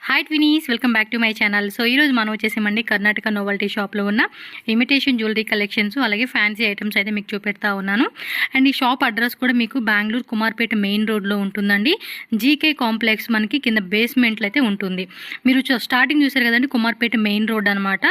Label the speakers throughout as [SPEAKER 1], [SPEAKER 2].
[SPEAKER 1] Hi twinnies, welcome back to my channel. So ఈరోజు మనం వచ్చేసామండి కర్ణాటక నోవల్టీ షాప్లో ఉన్న ఇమిటేషన్ జ్యువెలరీ కలెక్షన్స్ అలాగే ఫ్యాన్సీ ఐటమ్స్ అయితే మీకు చూపెడతా ఉన్నాను. అండ్ ఈ షాప్ అడ్రస్ కూడా మీకు బెంగళూరు కుమార్పేట మెయిన్ రోడ్లో ఉంటుందండి. జీకే కాంప్లెక్స్ మనకి కింద బేస్మెంట్లో అయితే ఉంటుంది. మీరు స్టార్టింగ్ చూసారు కదండి, కుమార్పేట మెయిన్ రోడ్ అనమాట.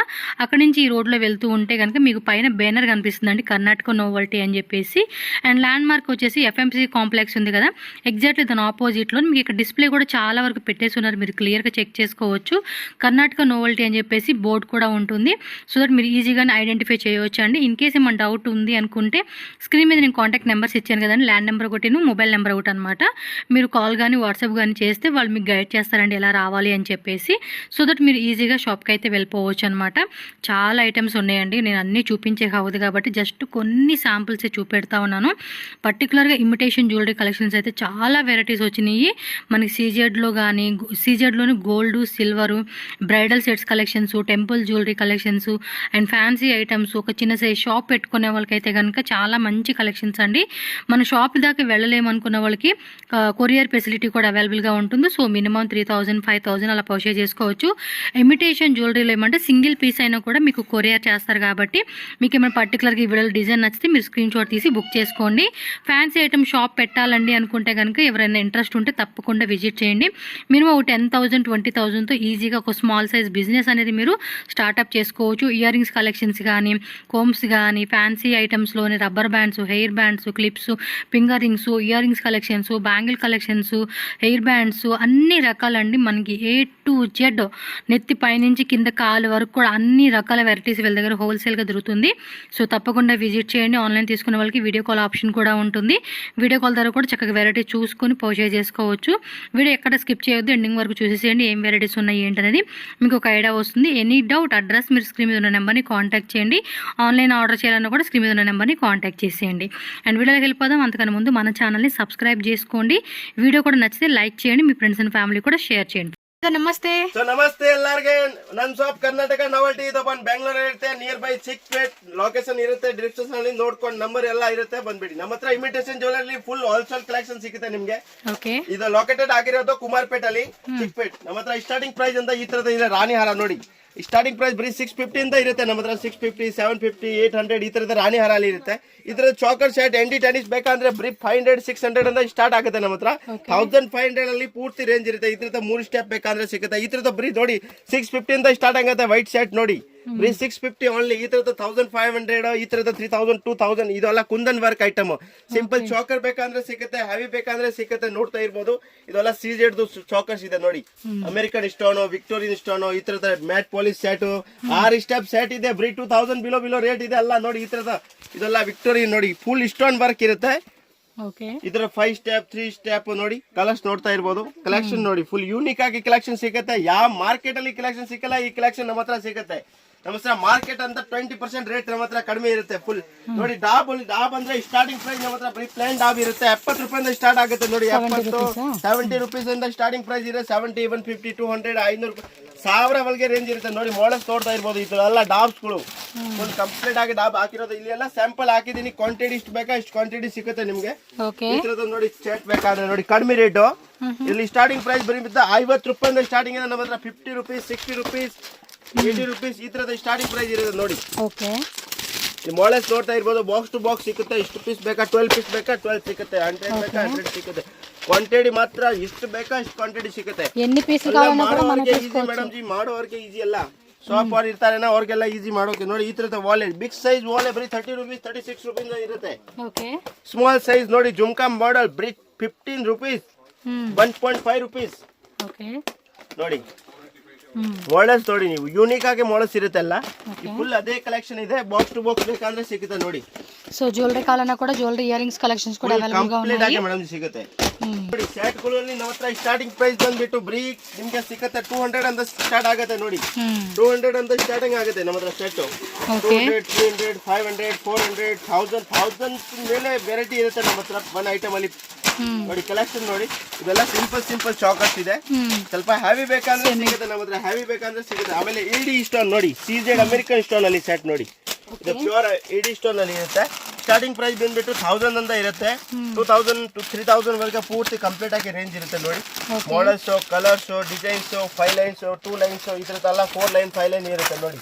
[SPEAKER 1] అక్కడ నుంచి ఈ రోడ్లో వెళ్తూ ఉంటే కనుక మీకు పైన బ్యానర్ కనిపిస్తుందండి కర్ణాటక నోవల్టీ అని చెప్పేసి. అండ్ ల్యాండ్ మార్క్ వచ్చేసి ఎఫ్ఎంసీ కాంప్లెక్స్ ఉంది కదా, ఎగ్జాక్ట్లీ దాని ఆపోజిట్లో మీకు ఇక్కడ డిస్ప్లే కూడా చాలా వరకు పెట్టేసి ఉన్నారు. మీరు క్లియర్గా చెక్ చేసుకోవచ్చు. కర్ణాటక నోవల్టీ అని చెప్పేసి బోర్డు కూడా ఉంటుంది. సో దట్ మీరు ఈజీగానే ఐడెంటిఫై చేయవచ్చు అండి. ఇన్ కేస్ ఏమైనా డౌట్ ఉంది అనుకుంటే స్క్రీన్ మీద నేను కాంటాక్ట్ నెంబర్స్ ఇచ్చాను కదండి, ల్యాండ్ నెంబర్ ఒకటి, మొబైల్ నెంబర్ ఒకటి అనమాట. మీరు కాల్ కానీ వాట్సాప్ కానీ చేస్తే వాళ్ళు మీకు గైడ్ చేస్తారండి ఎలా రావాలి అని చెప్పేసి. సో దట్ మీరు ఈజీగా షాప్కి అయితే వెళ్ళిపోవచ్చు అనమాట. చాలా ఐటమ్స్ ఉన్నాయండి, నేను అన్నీ చూపించే కావద్దు కాబట్టి జస్ట్ కొన్ని శాంపుల్సే చూపెడతా ఉన్నాను. పర్టికులర్గా ఇమిటేషన్ జ్యువెలరీ కలెక్షన్స్ అయితే చాలా వెరైటీస్ వచ్చినాయి మనకి. సీజెడ్లో కానీ సీజెడ్లోని gold, silver, bridal sets collections, temple jewellery collections and fancy items. ఒక చిన్న సైజ్ షాప్ పెట్టుకునే వాళ్ళకైతే కనుక చాలా మంచి కలెక్షన్స్ అండి. మన షాప్ దాకా వెళ్ళలేమనుకున్న వాళ్ళకి కొరియర్ ఫెసిలిటీ కూడా అవైలబుల్గా ఉంటుంది. సో మినిమం 3000, 5000 అలా పర్చేజ్ చేసుకోవచ్చు. ఇమిటేషన్ జ్యువెలరీలో ఏమంటే సింగిల్ పీస్ అయినా కూడా మీకు కొరియర్ చేస్తారు కాబట్టి మీకు ఏమైనా పర్టికులర్గా ఈ వీడియోలో డిజైన్ నచ్చితే మీరు స్క్రీన్ షాట్ తీసి బుక్ చేసుకోండి. ఫ్యాన్సీ ఐటమ్ షాప్ పెట్టాలండి అనుకుంటే కనుక ఎవరైనా ఇంట్రెస్ట్ ఉంటే తప్పకుండా విజిట్ చేయండి. మినిమం 10,000, 20,000తో ఈజీగా ఒక స్మాల్ సైజ్ బిజినెస్ అనేది మీరు స్టార్ట్అప్ చేసుకోవచ్చు. ఇయర్ రింగ్స్ కలెక్షన్స్ కానీ, కోమ్స్ కానీ, ఫ్యాన్సీ ఐటమ్స్లోని rubber bands, hair bands, clips, finger rings, ear rings collections, bangle collections, hair bands, అన్ని రకాలండి. మనకి A to Z నెత్తి పైనుంచి కింద కాలు వరకు కూడా అన్ని రకాల వెరైటీస్ వీళ్ళ దగ్గర హోల్సేల్గా దొరుకుతుంది. సో తప్పకుండా విజిట్ చేయండి. ఆన్లైన్ తీసుకునే వాళ్ళకి వీడియో కాల్ ఆప్షన్ కూడా ఉంటుంది. వీడియో కాల్ ద్వారా కూడా చక్కగా వెరైటీ చూసుకొని పర్చేజ్ చేసుకోవచ్చు. వీడియో ఎక్కడ స్కిప్ చేయొద్దు, ఎండింగ్ వరకు చూసేసేయండి ఏం వెరైటీస్ ఉన్నాయి ఏంటనేది మీకు ఒక ఐడియా వస్తుంది. ఎనీ డౌట్ అడ్రస్ మీరు స్క్రీన్ మీద ఉన్న నెంబర్ని కాంటాక్ట్ చేయండి. ఆన్లైన్ ఆర్డర్ చేయాలన్నా కూడా స్క్రీన్ మీద ఉన్న నెంబర్ని కాంటాక్ట్ చేసేయండి. అండ్ వీడియోకి వెళ్ళిపోదాం. అంతకన్నా ముందు మన ఛానల్ని సబ్స్క్రైబ్ చేసుకోండి. వీడియో కూడా నచ్చితే లైక్ చేయండి, మీ ఫ్రెండ్స్ అండ్ ఫ్యామిలీ కూడా షేర్ చేయండి. ನಮಸ್ತೆ
[SPEAKER 2] ನಮಸ್ತೆ ಎಲ್ಲರಿಗೆ. ನನ್ನ ಶಾಪ್ ಕರ್ನಾಟಕ ನವಲ್ಟಿ ಇದು ಬಂದು ಬೆಂಗಳೂರು ಇರುತ್ತೆ, ನಿಯರ್ ಬೈ ಚಿಕ್ಕಪೇಟ್ ಲೊಕೇಶನ್ ಇರುತ್ತೆ. ಡಿಸ್ಕ್ರಿಪ್ಷನ್ ಅಲ್ಲಿ ನೋಡ್ಕೊಂಡು ನಂಬರ್ ಎಲ್ಲ ಇರುತ್ತೆ, ಬಂದ್ಬಿಡಿ. ನಮ್ಮ ಹತ್ರ imitation jewellery full wholesale collection ಸಿಗುತ್ತೆ ನಿಮ್ಗೆ. ಇದು ಲೊಕೇಟೆಡ್ ಆಗಿರೋದು ಕುಮಾರ್ಪೇಟ್ ಅಲ್ಲಿ, ಚಿಕ್ಕಪೇಟ್. ನಮ್ಮ ಹತ್ರ ಸ್ಟಾರ್ಟಿಂಗ್ ಪ್ರೈಸ್ ಅಂತ ಈ ತರದ ಇದೆ. ರಾಣಿ ಹಾರ ನೋಡಿ, ಸ್ಟಾರ್ಟಿಂಗ್ ಪ್ರೈಸ್ ಬರೀ 650 ಅಂತ ಇರುತ್ತೆ. ನಮ್ಮ ಹತ್ರ 650, 750, 800 ಈ ತರದ ರಾಣಿ ಹಾರ ಅಲ್ಲಿ ಇರುತ್ತೆ. ಈ ತರದ ಚಾಕರ್ ಸೆಟ್ ಎಂಡಿ ಟೆನಿಸ್ ಬೇಕಂದ್ರೆ ಬರೀ 500, 600 ಅಂತ ಸ್ಟಾರ್ಟ್ ಆಗುತ್ತೆ. ನಮ್ಮ ಹತ್ರ 1500 ಅಲ್ಲಿ ಪೂರ್ತಿ ರೇಂಜ್ ಇರುತ್ತೆ. ಈ ತರದ 3 ಸ್ಟೆಪ್ ಬೇಕಂದ್ರೆ ಸಿಗುತ್ತೆ. ಈ ತರದ ಬರೀ ನೋಡಿ 650 ಅಂತ ಸ್ಟಾರ್ಟ್ ಆಗುತ್ತೆ. ವೈಟ್ ಸೆಟ್ ನೋಡಿ ಬರೀ 650 ಓನ್ಲಿ. ಈ ತರದ 1500, ಈ ತರದ 3000, 2000 ಇದೆಲ್ಲ ಕುಂದನ್ ವರ್ಕ್ ಐಟಮ್. ಸಿಂಪಲ್ ಚಾಕರ್ ಬೇಕಂದ್ರೆ ಸಿಗುತ್ತೆ, ಹೆವಿ ಬೇಕಂದ್ರೆ ಸಿಗುತ್ತೆ. ನೋಡ್ತಾ ಇರ್ಬೋದು, ಇದೆಲ್ಲ ಸೀಜೆಡ್ ಚಾಕರ್ಸ್ ಇದೆ ನೋಡಿ. ಅಮೆರಿಕನ್ ಸ್ಟೋನ್, ವಿಕ್ಟೋರಿಯನ್ ಸ್ಟೋನ್, ಈ ತರದ mat polish set 6 step set ಇದೆ. ಬರೀ 2000 ಬಿಲೋ ರೇಟ್ ಇದೆ. ಎಲ್ಲ ನೋಡಿ ಈ ತರದ ಇದೆಲ್ಲ ವಿಕ್ಟೋರಿಯನ್ ನೋಡಿ, ಫುಲ್ ಸ್ಟೋನ್ ವರ್ಕ್ ಇರುತ್ತೆ. ಇದರ 5 ಸ್ಟೆಪ್ 3 ಸ್ಟೆಪ್ ನೋಡಿ, ಕಲರ್ಸ್ ನೋಡ್ತಾ ಇರ್ಬೋದು. ಕಲೆಕ್ಷನ್ ನೋಡಿ, ಫುಲ್ ಯೂನಿಕ್ ಆಗಿ ಕಲೆಕ್ಷನ್ ಸಿಗುತ್ತೆ. ಯಾವ ಮಾರ್ಕೆಟ್ ಅಲ್ಲಿ ಕಲೆಕ್ಷನ್ ಸಿಕ್ಕಲ್ಲ, ಈ ಕಲೆಕ್ಷನ್ ನಮ್ಮ ಹತ್ರ ಸಿಗುತ್ತೆ. ನಮ್ಮ ಹತ್ರ ಮಾರ್ಕೆಟ್ ಅಂತ 20% ರೇಟ್ ನಮ್ಮ ಹತ್ರ ಕಡಿಮೆ ಇರುತ್ತೆ. ಫುಲ್ ನೋಡಿ, ಡಾಬ್ ಅಂದ್ರೆ ಸ್ಟಾರ್ಟಿಂಗ್ ಪ್ರೈಸ್ ನಮ್ಮ ಹತ್ರ ಬರೀ ಪ್ಲೇನ್ ಡಾಬ್ ಇರುತ್ತೆ. 70 ರೂಪಾಯಿಂದ ಸ್ಟಾರ್ಟ್ ಆಗುತ್ತೆ ನೋಡಿ. 70 ರೂಪೀಸ್ ಇಂದ ಸ್ಟಾರ್ಟಿಂಗ್ ಪ್ರೈಸ್ ಇದೆ. 70, 150, 200, 500, 1000 ಒಳಗೆ ರೇಂಜ್ ಇರುತ್ತೆ ನೋಡಿ. ಮಾಡಲ್ಸ್ ನೋಡ್ತಾ ಇರ್ಬೋದು. ಇದೆಲ್ಲ ಡಾಬ್ಸ್ಗಳು ಒಂದು ಕಂಪ್ಲೀಟ್ ಆಗಿ ಡಾಬ್ ಹಾಕಿರೋದು. ಇಲ್ಲಿ ಎಲ್ಲ ಸ್ಯಾಂಪಲ್ ಹಾಕಿದೀನಿ. ಕ್ವಾಂಟಿಟಿ ಇಷ್ಟು ಬೇಕಾ ಇಷ್ಟು ಕ್ವಾಂಟಿಟಿ ಸಿಗುತ್ತೆ ನಿಮ್ಗೆ. ಇದ್ರದ್ದು ನೋಡಿ ಸೆಟ್ ಬೇಕಾದ್ರೆ ನೋಡಿ ಕಡಿಮೆ ರೇಟು. ಇಲ್ಲಿ ಸ್ಟಾರ್ಟಿಂಗ್ ಪ್ರೈಸ್ ಬರೀ 50 ರೂಪಾಯಿಂದ ಸ್ಟಾರ್ಟಿಂಗ್ ಇದೆ. ನಮ್ಮ ಹತ್ರ 50 ರೂಪೀಸ್, 60 ರೂಪೀಸ್, 80 ರೂಪೀಸ್ ಈ ತರದ ಸ್ಟಾರ್ಟಿಂಗ್ ಪ್ರೈಸ್ ಇರೋದು ನೋಡಿ. ಮಾಡೆಲ್ಸ್ ನೋಡ್ತಾ ಇರ್ಬೋದು. ಬಾಕ್ಸ್ ಟು ಬಾಕ್ಸ್ ಸಿಗುತ್ತೆ. ಇಷ್ಟು ಪೀಸ್ ಬೇಕಾ, 12 ಪೀಸ್ ಬೇಕಾ 12 ಸಿಗುತ್ತೆ, 100 ಬೇಕಾ 100 ಸಿಗುತ್ತೆ. ಕ್ವಾಂಟಿಟಿ ಮಾತ್ರ ಇಷ್ಟು ಬೇಕಾ ಇಷ್ಟು ಕ್ವಾಂಟಿಟಿ ಸಿಗುತ್ತೆ. ಮೇಡಮ್ ಜಿ ಮಾಡೋರ್ಗೆ ಈಜಿ ಅಲ್ಲ. ಶಾಪ್ ಅವ್ರು ಇರ್ತಾರೆ ಅವ್ರಿಗೆಲ್ಲ ಈಜಿ ಮಾಡೋಕೆ ನೋಡಿ. ಈ ತರದ ವಾಲೆಟ್, ಬಿಗ್ ಸೈಜ್ ವಾಲೆಟ್ ಬರೀ 30 ರೂಪೀಸ್, 36 ರೂಪೀಸ್ ಇರುತ್ತೆ. ಸ್ಮಾಲ್ ಸೈಜ್ ನೋಡಿ, ಜುಮ್ಕಾ ಮಾಡೆಲ್ ಬರೀ 15 ರೂಪೀಸ್, 1.5 ರೂಪೀಸ್ ನೋಡಿ. ಮಾಡೆಲ್ಸ್ ನೋಡಿ, ನೀವು ಯೂನಿಕ್ ಆಗಿ ಮಾಡೆಲ್ಸ್ ಇರುತ್ತೆ ಎಲ್ಲ. ಫುಲ್ ಅದೇ ಕಲೆಕ್ಷನ್ ಇದೆ. ಬಾಕ್ಸ್ ಟು ಬಾಕ್ಸ್ ಬೇಕಂದ್ರೆ ಸಿಗುತ್ತೆ ನೋಡಿ.
[SPEAKER 1] ಸೊ ಜ್ಯುವೆಲರಿ ಕಾಲನ ಕೂಡ ಜ್ಯುವೆಲರಿ ಇಯರಿಂಗ್ಸ್ ಕಲೆಕ್ಷನ್ಸ್ ಕೂಡ
[SPEAKER 2] ಕಂಪ್ಲೀಟ್ ಆಗಿ ಮೇಡಮ್ ಸಿಗುತ್ತೆ ನೋಡಿ. ಸೆಟ್ ಗಳಲ್ಲಿ ನಮ್ಮ ಹತ್ರ ಸ್ಟಾರ್ಟಿಂಗ್ ಪ್ರೈಸ್ ಬಂದ್ಬಿಟ್ಟು ಬರೀ ನಿಮ್ಗೆ ಸಿಗುತ್ತೆ 200 ಅಂತ ಸ್ಟಾರ್ಟ್ ಆಗುತ್ತೆ ನೋಡಿ. 200 ಅಂತ ಸ್ಟಾರ್ಟಿಂಗ್ ಆಗುತ್ತೆ ನಮ್ಮ ಹತ್ರ ಸೆಟ್. 200, 300, 500, 400, 1000 ಮೇಲೆ ವೆರೈಟಿ ಇರುತ್ತೆ ನಮ್ಮ ಹತ್ರ ಒನ್ ಐಟಮ್ ಅಲ್ಲಿ ನೋಡಿ. ಕಲೆಕ್ಷನ್ ನೋಡಿ, ಇದೆಲ್ಲ ಸಿಂಪಲ್ ಚಾಕರ್ಸ್ ಇದೆ. ಸ್ವಲ್ಪ ಹೆವಿ ಬೇಕಂದ್ರೆ ಸಿಗುತ್ತೆ ನಮ್ಮ ಹತ್ರ, ಹೆವಿ ಬೇಕಂದ್ರೆ ಸಿಗುತ್ತೆ. ಆಮೇಲೆ ED ಸ್ಟೋನ್ ನೋಡಿ, CZ ಅಮೆರಿಕನ್ ಸ್ಟೋನ್ ಅಲ್ಲಿ ಸೆಟ್ ನೋಡಿ. ಇದು ಪ್ಯೂರ್ ED ಸ್ಟೋನ್ ಅಲ್ಲಿ ಇರುತ್ತೆ. ಸ್ಟಾರ್ಟಿಂಗ್ ಪ್ರೈಸ್ ಬಂದ್ಬಿಟ್ಟು 1000 ಅಂತ ಇರುತ್ತೆ. 2000 to 3000 ವರೆಗೆ ಪೂರ್ತಿ ಕಂಪ್ಲೀಟ್ ಆಗಿ ರೇಂಜ್ ಇರುತ್ತೆ ನೋಡಿ. Models, colours, designs, 5 lines, 2 lines, ಈ ತರದೆಲ್ಲ 4 ಲೈನ್ 5 ಲೈನ್ ಇರುತ್ತೆ ನೋಡಿ.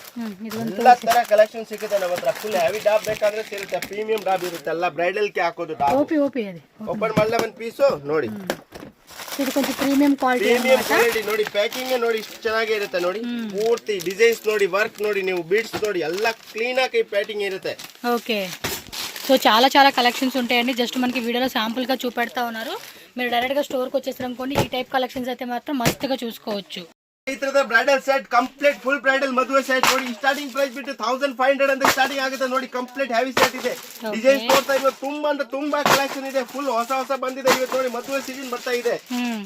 [SPEAKER 2] ಎಲ್ಲ ತರ ಕಲೆಕ್ಷನ್ ಸಿಗುತ್ತೆ ನಮ್ಮ ಹತ್ರ. ಫುಲ್ ಹೆವಿ ಡಾಬ್ ಬೇಕಾದ್ರೆ ಸಿಗುತ್ತೆ, ಪ್ರೀಮಿಯಂ ಡಾಬ್ ಇರುತ್ತೆ, ಎಲ್ಲ ಬ್ರೈಡಲ್ ಗೆ ಹಾಕೋದು ಡಾಬ್. ಓಪನ್ ಮಾಡಲ ಒಂದು ಪೀಸು ನೋಡಿ,
[SPEAKER 1] ಇದು ಕೊಂచెం ಪ್ರೀಮಿಯಂ ಕ್ವಾಲಿಟಿ
[SPEAKER 2] ನೋಡಿ. ಪ್ಯಾಕಿಂಗ್ ನೋಡಿ ಇಷ್ಟು ಚೆನ್ನಾಗಿ ಇರುತ್ತೆ ನೋಡಿ. ಪೂರ್ತಿ ಡಿಸೈನ್ಸ್ ನೋಡಿ, ವರ್ಕ್ ನೋಡಿ, ನೀವು ಬೀಡ್ಸ್ ನೋಡಿ, ಎಲ್ಲ ಕ್ಲೀನ್ ಆಗಿ ಪ್ಯಾಕಿಂಗ್ ಇರುತ್ತೆ.
[SPEAKER 1] ఓకే సో చాలా కలెక్షన్స్ ఉంటాయండి. జస్ట్ మనకి వీడియోలో శాంపుల్గా చూపెడతా ఉన్నారు. మీరు డైరెక్ట్గా స్టోర్కి వచ్చేసారు అనుకోండి, ఈ టైప్ కలెక్షన్స్ అయితే మాత్రం మస్తుగా చూసుకోవచ్చు.
[SPEAKER 2] ಈ ತರದ bridal set complete full bridal ಮದುವೆ ಸೆಟ್ ನೋಡಿ. ಸ್ಟಾರ್ಟಿಂಗ್ ಪ್ರೈಸ್ ಬಿಟ್ಟು 1500 ಅಂತ ಸ್ಟಾರ್ಟಿಂಗ್ ಆಗುತ್ತೆ ನೋಡಿ. ಕಂಪ್ಲೀಟ್ ಹೆವಿ ಸೆಟ್ ಇದೆ. ಡಿಸೈನ್ಸ್ ನೋಡ್ತಾ ಇವಾಗ ತುಂಬಾ ಅಂದ್ರೆ ತುಂಬಾ ಕಲೆಕ್ಷನ್ ಇದೆ. ಫುಲ್ ಹೊಸ ಬಂದಿದೆ ಇವತ್ತು ನೋಡಿ. ಮದುವೆ ಸೀಸನ್ ಬರ್ತಾ ಇದೆ.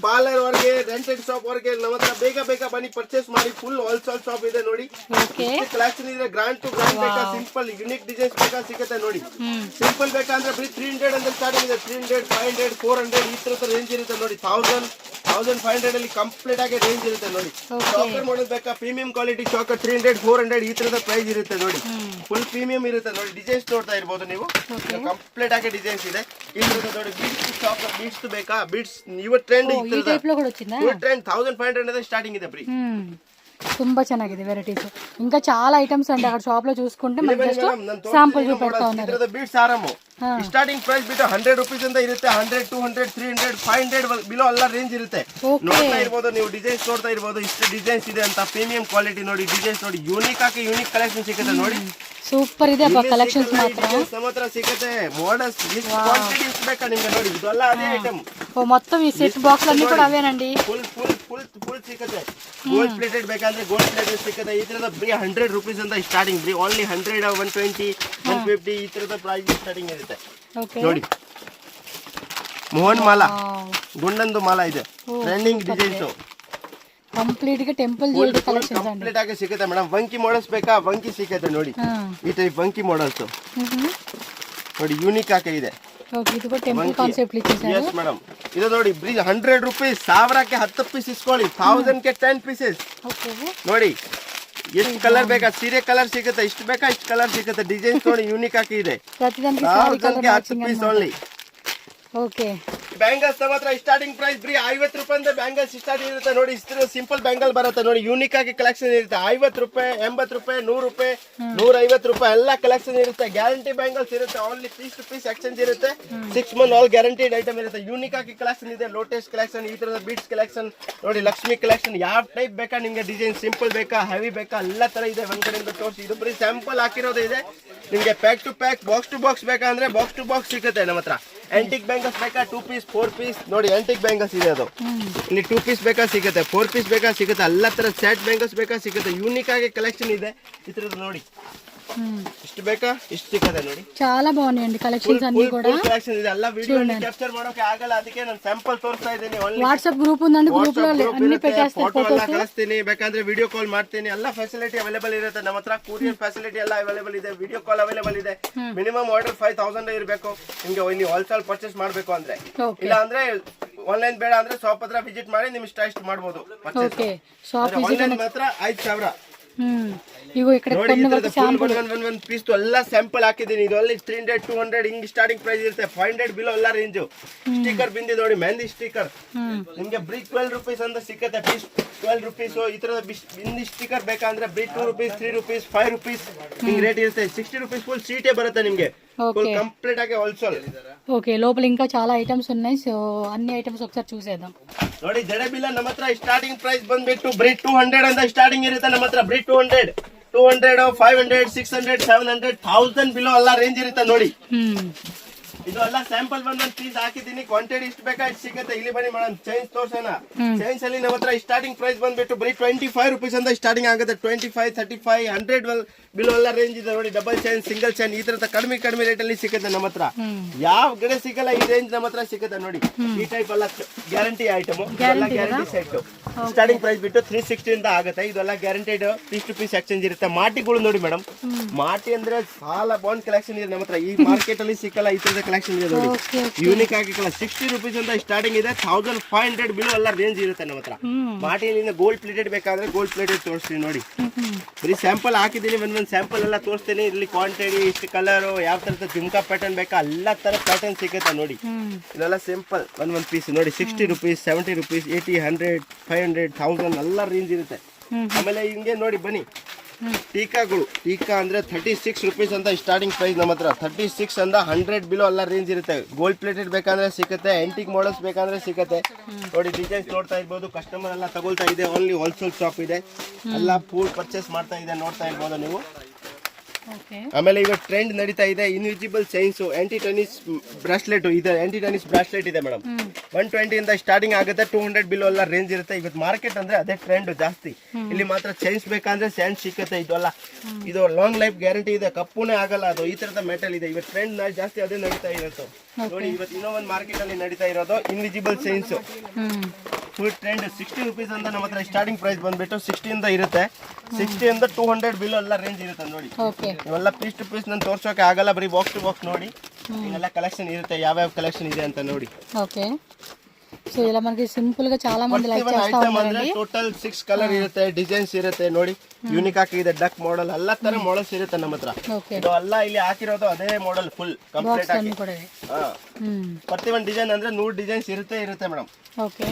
[SPEAKER 2] ಪಾರ್ಲರ್ ವರ್ಗೆ, ರೆಂಟೆಡ್ ಶಾಪ್ ವರ್ಗೆ ನಮ್ಮ ಹತ್ರ ಬೇಗ ಬನ್ನಿ ಪರ್ಚೇಸ್ ಮಾಡಿ. ಫುಲ್ ಹೋಲ್ಸೇಲ್ ಶಾಪ್ ಇದೆ ನೋಡಿ. ಕಲೆಕ್ಷನ್ ಇದೆ. ಗ್ರಾಂಡ್ ಟು ಗ್ರಾಂಡ್ ಬೇಕಾ, ಸಿಂಪಲ್ ಯುನಿಕ್ ಡಿಸೈನ್ಸ್ ಬೇಕಾ ಸಿಗುತ್ತೆ ನೋಡಿ. ಸಿಂಪಲ್ ಬೇಕಂದ್ರೆ ಬರೀ 300 ಅಂತ ಸ್ಟಾರ್ಟಿಂಗ್ ಇದೆ. 300, 500, 400 ಈ ತರದ ರೇಂಜ್ ಇರುತ್ತೆ ನೋಡಿ. 1500 ಅಲ್ಲಿ ಕಂಪ್ಲೀಟ್ ಆಗಿ ರೇಂಜ್ ಇರುತ್ತೆ ನೋಡಿ. ಚಾಕರ್ ಮಾಡಲ್ ಬೇಕಾ, ಪ್ರೀಮಿಯಂ ಕ್ವಾಲಿಟಿ ಚಾಕರ್ 300, 400 ಈ ತರದ ಪ್ರೈಸ್ ಇರುತ್ತೆ ನೋಡಿ. ಫುಲ್ ಪ್ರೀಮಿಯಂ ಇರುತ್ತೆ ನೋಡಿ. ಡಿಸೈನ್ಸ್ ನೋಡ್ತಾ ಇರ್ಬೋದು ನೀವು. ಕಂಪ್ಲೀಟ್ ಆಗಿ ಡಿಸೈನ್ಸ್ ಇದೆ. ಈ ತರದ ನೋಡಿ. ಬೀಡ್ಸ್ ಚಾಕರ್, ಬೀಡ್ಸ್ ಬೇಕಾ, ಬೀಡ್ಸ್ ಇವ ಟ್ರೆಂಡ್ ಈ ತರದ ಟ್ರೆಂಡ್ 1500 ಅಂತ ಸ್ಟಾರ್ಟಿಂಗ್ ಇದೆ. ಫ್ರೀ
[SPEAKER 1] ತುಂಬಾ ಚೆನ್ನಾಗಿದೆ ವೆರೈಟೀಸ್. ఇంకా చాలా ఐటమ్స్ అండి అక్కడ షాప్ లో చూసుకుంటే మనకి జస్ట్ శాంపుల్ చూపెడతా ఉన్నారు.
[SPEAKER 2] ಇದ್ರದ ಬೀಡ್ಸ್ ಆರಾಮು ಸ್ಟಾರ್ಟಿಂಗ್ ಪ್ರೈಸ್ ಬಿಟ್ಟು 100 ರೂಪೀಸ್ ಅಂತ ಇರುತ್ತೆ. 100, 200, 300, 500 ಬಿಲೋ ಎಲ್ಲ ರೇಂಜ್ ಇರುತ್ತೆ. ನೋಡ್ತಾ ಇರ್ಬೋದು ನೀವು. ಡಿಸೈನ್ಸ್ ನೋಡ್ತಾ ಇರ್ಬೋದು. ಇಷ್ಟು ಡಿಸೈನ್ಸ್ ಇದೆ ಅಂತ. ಪ್ರೀಮಿಯಂ ಕ್ವಾಲಿಟಿ ನೋಡಿ. ಡಿಸೈನ್ಸ್ ನೋಡಿ. ಯೂನಿಕ್ ಆಗಿ ಯೂನಿಕ್ ಕಲೆಕ್ಷನ್ ಸಿಗುತ್ತೆ ನೋಡಿ.
[SPEAKER 1] ಸೂಪರ್ ಇದೆ ಕಲೆಕ್ಷನ್ಸ್ ಮಾತ್ರ.
[SPEAKER 2] ನಮ್ಮ ಹತ್ರ ಸಿಗುತ್ತೆ. ಮೋಡಲ್ಸ್ ಕ್ವಾಂಟಿಟಿ ಎಷ್ಟು ಬೇಕಾ ನಿಮ್ಗೆ ನೋಡಿ. ಇದೆಲ್ಲ ಅದೇ ಐಟಮ್.
[SPEAKER 1] మొత్తం ఈ సెట్ బాక్స్ అన్ని కూడా అవేనండి.
[SPEAKER 2] ಫುಲ್ ಸಿಗುತ್ತೆ. ಗೋಲ್ಡ್ ಪ್ಲೇಟೆಡ್ ಬೇಕಂದ್ರೆ ಗೋಲ್ಡ್ ಪ್ಲೇಟೆಡ್ ಸಿಗುತ್ತೆ. ಈ ತರದ ಬರೀ 100 ರೂಪೀಸ್ ಅಂತ ಸ್ಟಾರ್ಟಿಂಗ್. ಬರೀ ಓನ್ಲಿ 100, 120, 150 ಈ ತರದ ಪ್ರೈಸ್ ಸ್ಟಾರ್ಟಿಂಗ್ ಇರುತ್ತೆ ನೋಡಿ. ಮೋಹನ್ ಮಾಲಾ, ಗುಂಡಂದು ಮಾಲಾ ಇದೆ. ಟ್ರೆಂಡಿಂಗ್ ಡಿಸೈನ್ಸ್
[SPEAKER 1] ಕಂಪ್ಲೀಟ್ ಗೆ ಟೆಂಪಲ್ ಜ್ಯುವೆಲರಿ ಕಲೆಕ್ಷನ್ಸ್ ಅಂడి.
[SPEAKER 2] ಕಂಪ್ಲೀಟ್ ಆಗಿ ಸಿಗುತ್ತೆ ಮೇಡಮ್. ವಂಕಿ ಮಾಡೆಲ್ಸ್ ಬೇಕಾ, ವಂಕಿ ಸಿಗುತ್ತೆ ನೋಡಿ. ಈ ಟೈಪ್ ವಂಕಿ ಮಾಡೆಲ್ಸ್ ನೋಡಿ. ಯೂನಿಕ್ ಆಗಿ ಇದೆ.
[SPEAKER 1] ಓಕೆ, ಇದು ಕೂಡ ಟೆಂಪಲ್ ಕಾನ್ಸೆಪ್ಟ್ ಲಿಚ್ಚಿದ್ದಾರೆ.
[SPEAKER 2] Yes madam. ಇದು ನೋಡಿ ಬರೀ 100 ರೂಪೀಸ್. 1000ಕ್ಕೆ 10 ಪೀಸ್ ಇಸ್ಕೊಳ್ಳಿ. 1000ಕ್ಕೆ 10 ಪೀಸಸ್.
[SPEAKER 1] ಓಕೆ
[SPEAKER 2] ನೋಡಿ. ಎಷ್ಟು ಕಲರ್ ಬೇಕಾ, ಸೀರೆ ಕಲರ್ ಸಿಗುತ್ತೆ. ಇಷ್ಟು ಬೇಕಾ ಇಷ್ಟು ಕಲರ್ ಸಿಗುತ್ತೆ. ಡಿಸೈನ್ಸ್ ನೋಡಿ ಯೂನಿಕ್ ಆಗಿ ಇದೆ.
[SPEAKER 1] ಪ್ರತಿದಾనికి ಸಾರಿ colour
[SPEAKER 2] 10 piece only.
[SPEAKER 1] Okay.
[SPEAKER 2] Bangles ನಮ್ಮ ಹತ್ರ ಸ್ಟಾರ್ಟಿಂಗ್ ಪ್ರೈಸ್ ಬರೀ 50 ರೂಪಾಯಿ ಅಂತ ಬ್ಯಾಂಗಲ್ಸ್ ಸ್ಟಾರ್ಟ್ ಇರುತ್ತೆ ನೋಡಿ. ಇಷ್ಟು ಸಿಂಪಲ್ ಬ್ಯಾಂಗಲ್ ಬರುತ್ತೆ ನೋಡಿ. ಯೂನಿಕ್ ಆಗಿ ಕಲೆಕ್ಷನ್ ಇರುತ್ತೆ. 50 ರೂಪಾಯಿ, 80 ರೂಪಾಯಿ, 100 ರೂಪಾಯಿ, 150 ರೂಪಾಯಿ ಎಲ್ಲ ಕಲೆಕ್ಷನ್ ಇರುತ್ತೆ. ಗ್ಯಾರಂಟಿ ಬ್ಯಾಂಗಲ್ಸ್ ಇರುತ್ತೆ. Only piece to piece exchange ಇರುತ್ತೆ. 6 ಮಂತ್ ಆಲ್ ಗ್ಯಾರಂಟಿಡ್ ಐಟಮ್ ಇರುತ್ತೆ. ಯೂನಿಕ್ ಆಗಿ ಕಲೆಕ್ಷನ್ ಇದೆ. ಲೋಟಸ್ ಕಲೆಕ್ಷನ್, ಈ ತರದ ಬೀಡ್ಸ್ ಕಲೆಕ್ಷನ್ ನೋಡಿ. ಲಕ್ಷ್ಮಿ ಕಲೆಕ್ಷನ್. ಯಾವ ಟೈಪ್ ಬೇಕಾ ನಿಮ್ಗೆ ಡಿಸೈನ್, ಸಿಂಪಲ್ ಬೇಕಾ, ಹೆವಿ ಬೇಕಾ, ಎಲ್ಲ ತರ ಇದೆ. ಒಂದ್ ಕಡೆಯಿಂದ ತೋರಿಸಿ. ಇದು ಬರೀ ಸ್ಯಾಂಪಲ್ ಹಾಕಿರೋದು ಇದೆ. ನಿಮ್ಗೆ pack to pack, box to box ಬೇಕಾ ಅಂದ್ರೆ ಬಾಕ್ಸ್ ಟು ಬಾಕ್ಸ್ ಸಿಗುತ್ತೆ ನಮ್ಮ ಹತ್ರ. ಆಂಟಿಕ್ ಬ್ಯಾಂಗಲ್ಸ್ ಬೇಕಾ 2 ಪೀಸ್, 4 ಪೀಸ್ ನೋಡಿ. ಆಂಟಿಕ್ ಬ್ಯಾಂಗಲ್ಸ್ ಇದೆ. ಅದು ಇಲ್ಲಿ 2 ಪೀಸ್ ಬೇಕಾ ಸಿಗುತ್ತೆ, 4 ಪೀಸ್ ಬೇಕಾ ಸಿಗುತ್ತೆ. ಎಲ್ಲ ತರ ಸೆಟ್ ಬ್ಯಾಂಗಲ್ಸ್ ಬೇಕಾ ಸಿಗುತ್ತೆ. ಯೂನಿಕ್ ಆಗಿ ಕಲೆಕ್ಷನ್ ಇದೆ. ಈ ತರದ್ದು ನೋಡಿ. ಇಷ್ಟು ಬೇಕಾ ಇಷ್ಟು ಸಿಗುತ್ತೆ ನೋಡಿ.
[SPEAKER 1] చాలా బాగున్నాయండి కలెక్షన్స్ అన్ని కూడా.
[SPEAKER 2] ಕಲೆಕ್ಷನ್ ಇದೆ. ಎಲ್ಲ ವಿಡಿಯೋ ಕ್ಯಾಪ್ಚರ್ ಮಾಡೋಕೆ ಆಗಲ್ಲ, ಅದಕ್ಕೆ ನಾನು ಸ್ಯಾಂಪಲ್ ತೋರಿಸ್ತಾ ಇದ್ದೀನಿ.
[SPEAKER 1] ವಾಟ್ಸ್ಆಪ್ ಗ್ರೂಪ್ ఉందండి. గ్రూప్ లో అన్ని పెట్టేస్తే
[SPEAKER 2] ಫೋಟೋಸ್ ಕಳಿಸ್ತೀನಿ. ಬೇಕಾದ್ರೆ ವಿಡಿಯೋ ಕಾಲ್ ಮಾಡ್ತೀನಿ. ಎಲ್ಲ ಫೆಸಿಲಿಟಿ ಅವೈಲೇಬಲ್ ಇರುತ್ತೆ ನಮ್ಮ ಹತ್ರ. ಕೂರಿಯರ್ ಫೆಸಿಲಿಟಿ ಎಲ್ಲ ಅವೈಲೇಬಲ್ ಇದೆ. ವಿಡಿಯೋ ಕಾಲ್ ಅವೈಲೇಬಲ್ ಇದೆ. ಮಿನಿಮಮ್ ಆರ್ಡರ್ 5000 ಇರಬೇಕು ನಿಮ್ಗೆ. ನೀವು ಹೋಲ್ಸೇಲ್ ಪರ್ಚೇಸ್ ಮಾಡಬೇಕು ಅಂದ್ರೆ. ಇಲ್ಲ ಅಂದ್ರೆ ಆನ್ಲೈನ್ ಬೇಡ ಅಂದ್ರೆ ಶಾಪ್ ಹತ್ರ ವಿಸಿಟ್ ಮಾಡಿ ನಿಮ್ಗೆ ಇಷ್ಟ ಮಾಡಬಹುದು.
[SPEAKER 1] ಓಕೆ, ಶಾಪ್ ವಿಸಿಟ್
[SPEAKER 2] ಮಾತ್ರ 5000.
[SPEAKER 1] ಇವು ಈ ಕಡೆ కొన్ని వరకు శాంపుల్
[SPEAKER 2] ಒಂದು ಪೀಸ್ ಎಲ್ಲ ಸ್ಯಾಂಪಲ್ ಹಾಕಿದ್ದೀನಿ. ಇದು ಅಲ್ಲಿ 300, 200 ಹಿಂಗ್ ಸ್ಟಾರ್ಟಿಂಗ್ ಪ್ರೈಸ್ ಇರುತ್ತೆ. 500 ಬಿಲೋ ಎಲ್ಲ ರೇಂಜ್. ಸ್ಟಿಕರ್ ಬಿಂದಿ ನೋಡಿ. ಮೆಹಂದಿ ಸ್ಟಿಕರ್ ನಿಮ್ಗೆ ಬ್ರೀ 12 ರೂಪೀಸ್ ಅಂತ ಸಿಕ್ಕತ್ತೆ. Piece 12 rupees. ಈ ತರದ ಬಿಂದಿ ಸ್ಟಿಕರ್ ಬೇಕಂದ್ರೆ ಬ್ರೀ 2 ರೂಪೀಸ್, 3 ರೂಪೀಸ್, 5 ರೂಪೀಸ್ ಹಿಂಗ್ ರೇಟ್ ಇರುತ್ತೆ. 60 ರೂಪೀಸ್ ಫುಲ್ ಸೀಟೇ ಬರುತ್ತೆ ನಿಮ್ಗೆ. ಫುಲ್ ಕಂಪ್ಲೀಟ್ ಆಗಿ ಹೋಲ್ಸೇಲ್.
[SPEAKER 1] ఓకే, లోపల ఇంకా చాలా ఐటమ్స్ ఉన్నాయి. సో అన్ని ఐటమ్స్ ఒకసారి చూసేద్దాం
[SPEAKER 2] ನೋಡಿ. ಜಡೆಬಿಲ್ಲ ನಮ್ಮ ಹತ್ರ ಸ್ಟಾರ್ಟಿಂಗ್ ಪ್ರೈಸ್ ಬಂದ್ಬಿಟ್ಟು ಬ್ರೀ 200 ಅಂತ ಸ್ಟಾರ್ಟಿಂಗ್ ಇರುತ್ತೆ ನಮ್ಮ ಹತ್ರ. ಬ್ರೀ 200, 500, 600, 700, 1000 ಬಿಲೋ ಎಲ್ಲ ರೇಂಜ್ ಇರುತ್ತೆ ನೋಡಿ. ಇದು ಎಲ್ಲ ಸ್ಯಾಂಪಲ್ ಒಂದೊಂದು ಪೀಸ್ ಹಾಕಿದ್ದೀನಿ. ಕ್ವಾಂಟಿಟಿ ಇಷ್ಟು ಬೇಕಾ ಇಷ್ಟು ಸಿಗುತ್ತೆ. ಇಲ್ಲಿ ಬನ್ನಿ ಮೇಡಮ್, ಚೈನ್ಸ್ ತೋರ್ಸೋಣ. ಚೈನ್ಸ್ ಅಲ್ಲಿ ನಮ್ಮ ಹತ್ರ ಸ್ಟಾರ್ಟಿಂಗ್ ಪ್ರೈಸ್ ಬಂದ್ಬಿಟ್ಟು ಬರೀ 25 ರೂಪೀಸ್ ಅಂತ ಸ್ಟಾರ್ಟಿಂಗ್ ಆಗುತ್ತೆ. 25, 35, 100 ಬಿಲೋ ಎಲ್ಲ ರೇಂಜ್ ಇದೆ ನೋಡಿ. ಡಬಲ್ ಚೈನ್, ಸಿಂಗಲ್ ಚೈನ್ ಈ ತರದ ಕಡಿಮೆ ರೇಟ್ ಅಲ್ಲಿ ಸಿಗುತ್ತೆ ನಮ್ಮ ಹತ್ರ. ಯಾವ ಕಡೆ ಸಿಗಲ್ಲ ಈ ರೇಂಜ್ ನಮ್ಮ ಹತ್ರ ಸಿಗುತ್ತೆ ನೋಡಿ. ಈ ಟೈಪ್ ಎಲ್ಲ ಗ್ಯಾರಂಟಿ ಐಟಮ್. ಎಲ್ಲ ಗ್ಯಾರಂಟಿ ಸೆಟ್. ಸ್ಟಾರ್ಟಿಂಗ್ ಪ್ರೈಸ್ ಬಿಟ್ಟು 360 ಅಂತ ಆಗುತ್ತೆ. ಇದೆಲ್ಲ guaranteed piece to piece exchange ಇರುತ್ತೆ. ಮಾಟಿಗಳು ನೋಡಿ ಮೇಡಮ್. ಮಾಟಿ ಅಂದ್ರೆ ಸಾಲ ಬಾಂಡ್ ಕಲೆಕ್ಷನ್ ಇದೆ ನಮ್ಮ ಹತ್ರ. ಈ ಮಾರ್ಕೆಟ್ ಅಲ್ಲಿ ಸಿಕ್ಕಲ್ಲ ಈ ತರದ ಕಲೆಕ್ಷನ್ ಇದೆ ನೋಡಿ. ಯೂನಿಕ್ ಆಗಿ 60 ರುಪೀಸ್ ಅಂತ ಸ್ಟಾರ್ಟಿಂಗ್ ಇದೆ, 1500 ಬಿಲೋ ಎಲ್ಲ ರೇಂಜ್ ಇರುತ್ತೆ ನಮ್ಮ ಹತ್ರ. ಮಾರ್ಟಿನಿಂದ ಗೋಲ್ಡ್ ಪ್ಲೇಟೆಡ್ ಬೇಕಾದ್ರೆ ಗೋಲ್ಡ್ ಪ್ಲೇಟೆಡ್ ತೋರಿಸ್ತೀನಿ ನೋಡಿ. ಬರೀ ಸ್ಯಾಂಪಲ್ ಹಾಕಿದ್ದೀನಿ, ಒಂದೊಂದು ಸ್ಯಾಂಪಲ್ ಎಲ್ಲ ತೋರಿಸ್ತೀನಿ. ಇಲ್ಲಿ ಕ್ವಾಂಟಿಟಿ, ಇಷ್ಟು ಕಲರ್, ಯಾವ ತರದ ಜುಮ್ಕಾ ಪ್ಯಾಟರ್ನ್ ಬೇಕಾ ಎಲ್ಲ ತರ ಪ್ಯಾಟರ್ನ್ ಸಿಗುತ್ತೆ ನೋಡಿ. ಇದೆಲ್ಲ ಸಿಂಪಲ್ ಒಂದೊಂದು ಪೀಸ್ ನೋಡಿ. 60 ರುಪೀಸ್, 70 ರುಪೀಸ್, 80, 100, 500, 1000 ಎಲ್ಲ ರೇಂಜ್ ಇರುತ್ತೆ. ಆಮೇಲೆ ಹಿಂಗೆ ನೋಡಿ ಬನ್ನಿ, ಟೀಕಾಗಳು. ಟೀಕಾ ಅಂದ್ರೆ 36 ರುಪೀಸ್ ಅಂತ ಸ್ಟಾರ್ಟಿಂಗ್ ಪ್ರೈಸ್ ನಮ್ಮ ಹತ್ರ. 36 ಅಂದ 100 ಬಿಲೋ ಎಲ್ಲ ರೇಂಜ್ ಇರುತ್ತೆ. ಗೋಲ್ಡ್ ಪ್ಲೇಟೆಡ್ ಬೇಕಂದ್ರೆ ಸಿಗುತ್ತೆ, ಆಂಟಿಕ್ ಮಾಡೆಲ್ಸ್ ಬೇಕಂದ್ರೆ ಸಿಗುತ್ತೆ ನೋಡಿ. ಡಿಸೈನ್ಸ್ ನೋಡ್ತಾ ಇರ್ಬೋದು, ಕಸ್ಟಮರ್ ಎಲ್ಲ ತಗೊಳ್ತಾ ಇದೆ. ಓನ್ಲಿ ಹೋಲ್ಸೇಲ್ ಶಾಪ್ ಇದೆ, ಎಲ್ಲ ಫುಲ್ ಪರ್ಚೇಸ್ ಮಾಡ್ತಾ ಇದೆ, ನೋಡ್ತಾ ಇರ್ಬೋದು ನೀವು. ಆಮೇಲೆ ಇವಾಗ ಟ್ರೆಂಡ್ ನಡೀತಾ ಇದೆ invisible chains, anti tennis bracelet ಇದೆ. ಆಂಟಿ ಟೆನಿಸ್ ಬ್ರಾಸ್ಲೆಟ್ ಇದೆ ಮೇಡಮ್. 120 ಇಂದ ಸ್ಟಾರ್ಟಿಂಗ್ ಆಗುತ್ತೆ, 200 ಬಿಲೋ ಎಲ್ಲ ರೇಂಜ್ ಇರುತ್ತೆ. ಇವತ್ತು ಮಾರ್ಕೆಟ್ ಅಂದ್ರೆ ಅದೇ ಟ್ರೆಂಡ್ ಜಾಸ್ತಿ. ಇಲ್ಲಿ ಮಾತ್ರ ಚೈನ್ಸ್ ಬೇಕಂದ್ರೆ ಸ್ಯಾಂಡ್ ಸಿಕ್ಕತ್ತೆ. ಇದೆಲ್ಲ ಇದು ಲಾಂಗ್ ಲೈಫ್ ಗ್ಯಾರಂಟಿ ಇದೆ, ಕಪ್ಪುನೇ ಆಗಲ್ಲ ಅದು. ಈ ತರದ ಮೆಟಲ್ ಇದೆ. ಇವತ್ತು ಟ್ರೆಂಡ್ ಜಾಸ್ತಿ ಅದೇ ನಡೀತಾ ಇರುತ್ತೆ ನೋಡಿ. ಇವತ್ತು ಇನ್ನೂ ಒಂದು ಮಾರ್ಕೆಟ್ ಅಲ್ಲಿ ನಡೀತಾ ಇರೋದು invisible chains, full trend. 60 rupees ಅಂತ ನಮ್ಮ ಹತ್ರ ಸ್ಟಾರ್ಟಿಂಗ್ ಪ್ರೈಸ್ ಬಂದ್ಬಿಟ್ಟು 60 ಇಂದ ಇರುತ್ತೆ. 60 ಇಂದ 200 ಬಿಲೋ ಎಲ್ಲ ರೇಂಜ್ ಇರುತ್ತೆ ನೋಡಿ. ಇವೆಲ್ಲ ಪೀಸ್ ಟು ಪೀಸ್ ನಾನು ತೋರ್ಸೋಕೆ ಆಗಲ್ಲ, ಬರೀ ಬಾಕ್ಸ್ ಟು ಬಾಕ್ಸ್ ನೋಡಿ. ಇದೆಲ್ಲ ಕಲೆಕ್ಷನ್ ಇರುತ್ತೆ, ಯಾವ್ಯಾವ ಕಲೆಕ್ಷನ್ ಇದೆ ಅಂತ ನೋಡಿ.
[SPEAKER 1] సో ఇలా మనకి సింపుల్ గా చాలా మంది లైక్ చేస్తా
[SPEAKER 2] ಉಂಟಾರೆ. ಟೋಟಲ್ 6 ಕಲರ್ ಇರುತ್ತೆ, ಡಿಸೈನ್ಸ್ ಇರುತ್ತೆ ನೋಡಿ. ಯೂನಿಕ್ ಆಗಿದೆ, ಡಕ್ ಮಾಡೆಲ್ ಎಲ್ಲ ತರ ಮಾಡೆಲ್ಸ್ ಇರುತ್ತೆ ನಮ್ಮ ಹತ್ರ. ಇದು ಎಲ್ಲ ಇಲ್ಲಿ ಹಾಕಿರೋದು ಅದೇ ಮಾಡೆಲ್ ಫುಲ್ ಕಂಪ್ಲೀಟ್ ಆಗಿ. ಪ್ರತಿ ಒಂದು ಡಿಸೈನ್ ಅಂದ್ರೆ 100 ಡಿಸೈನ್ಸ್ ಇರುತ್ತೆ ಮೇಡಮ್.
[SPEAKER 1] ಓಕೆ.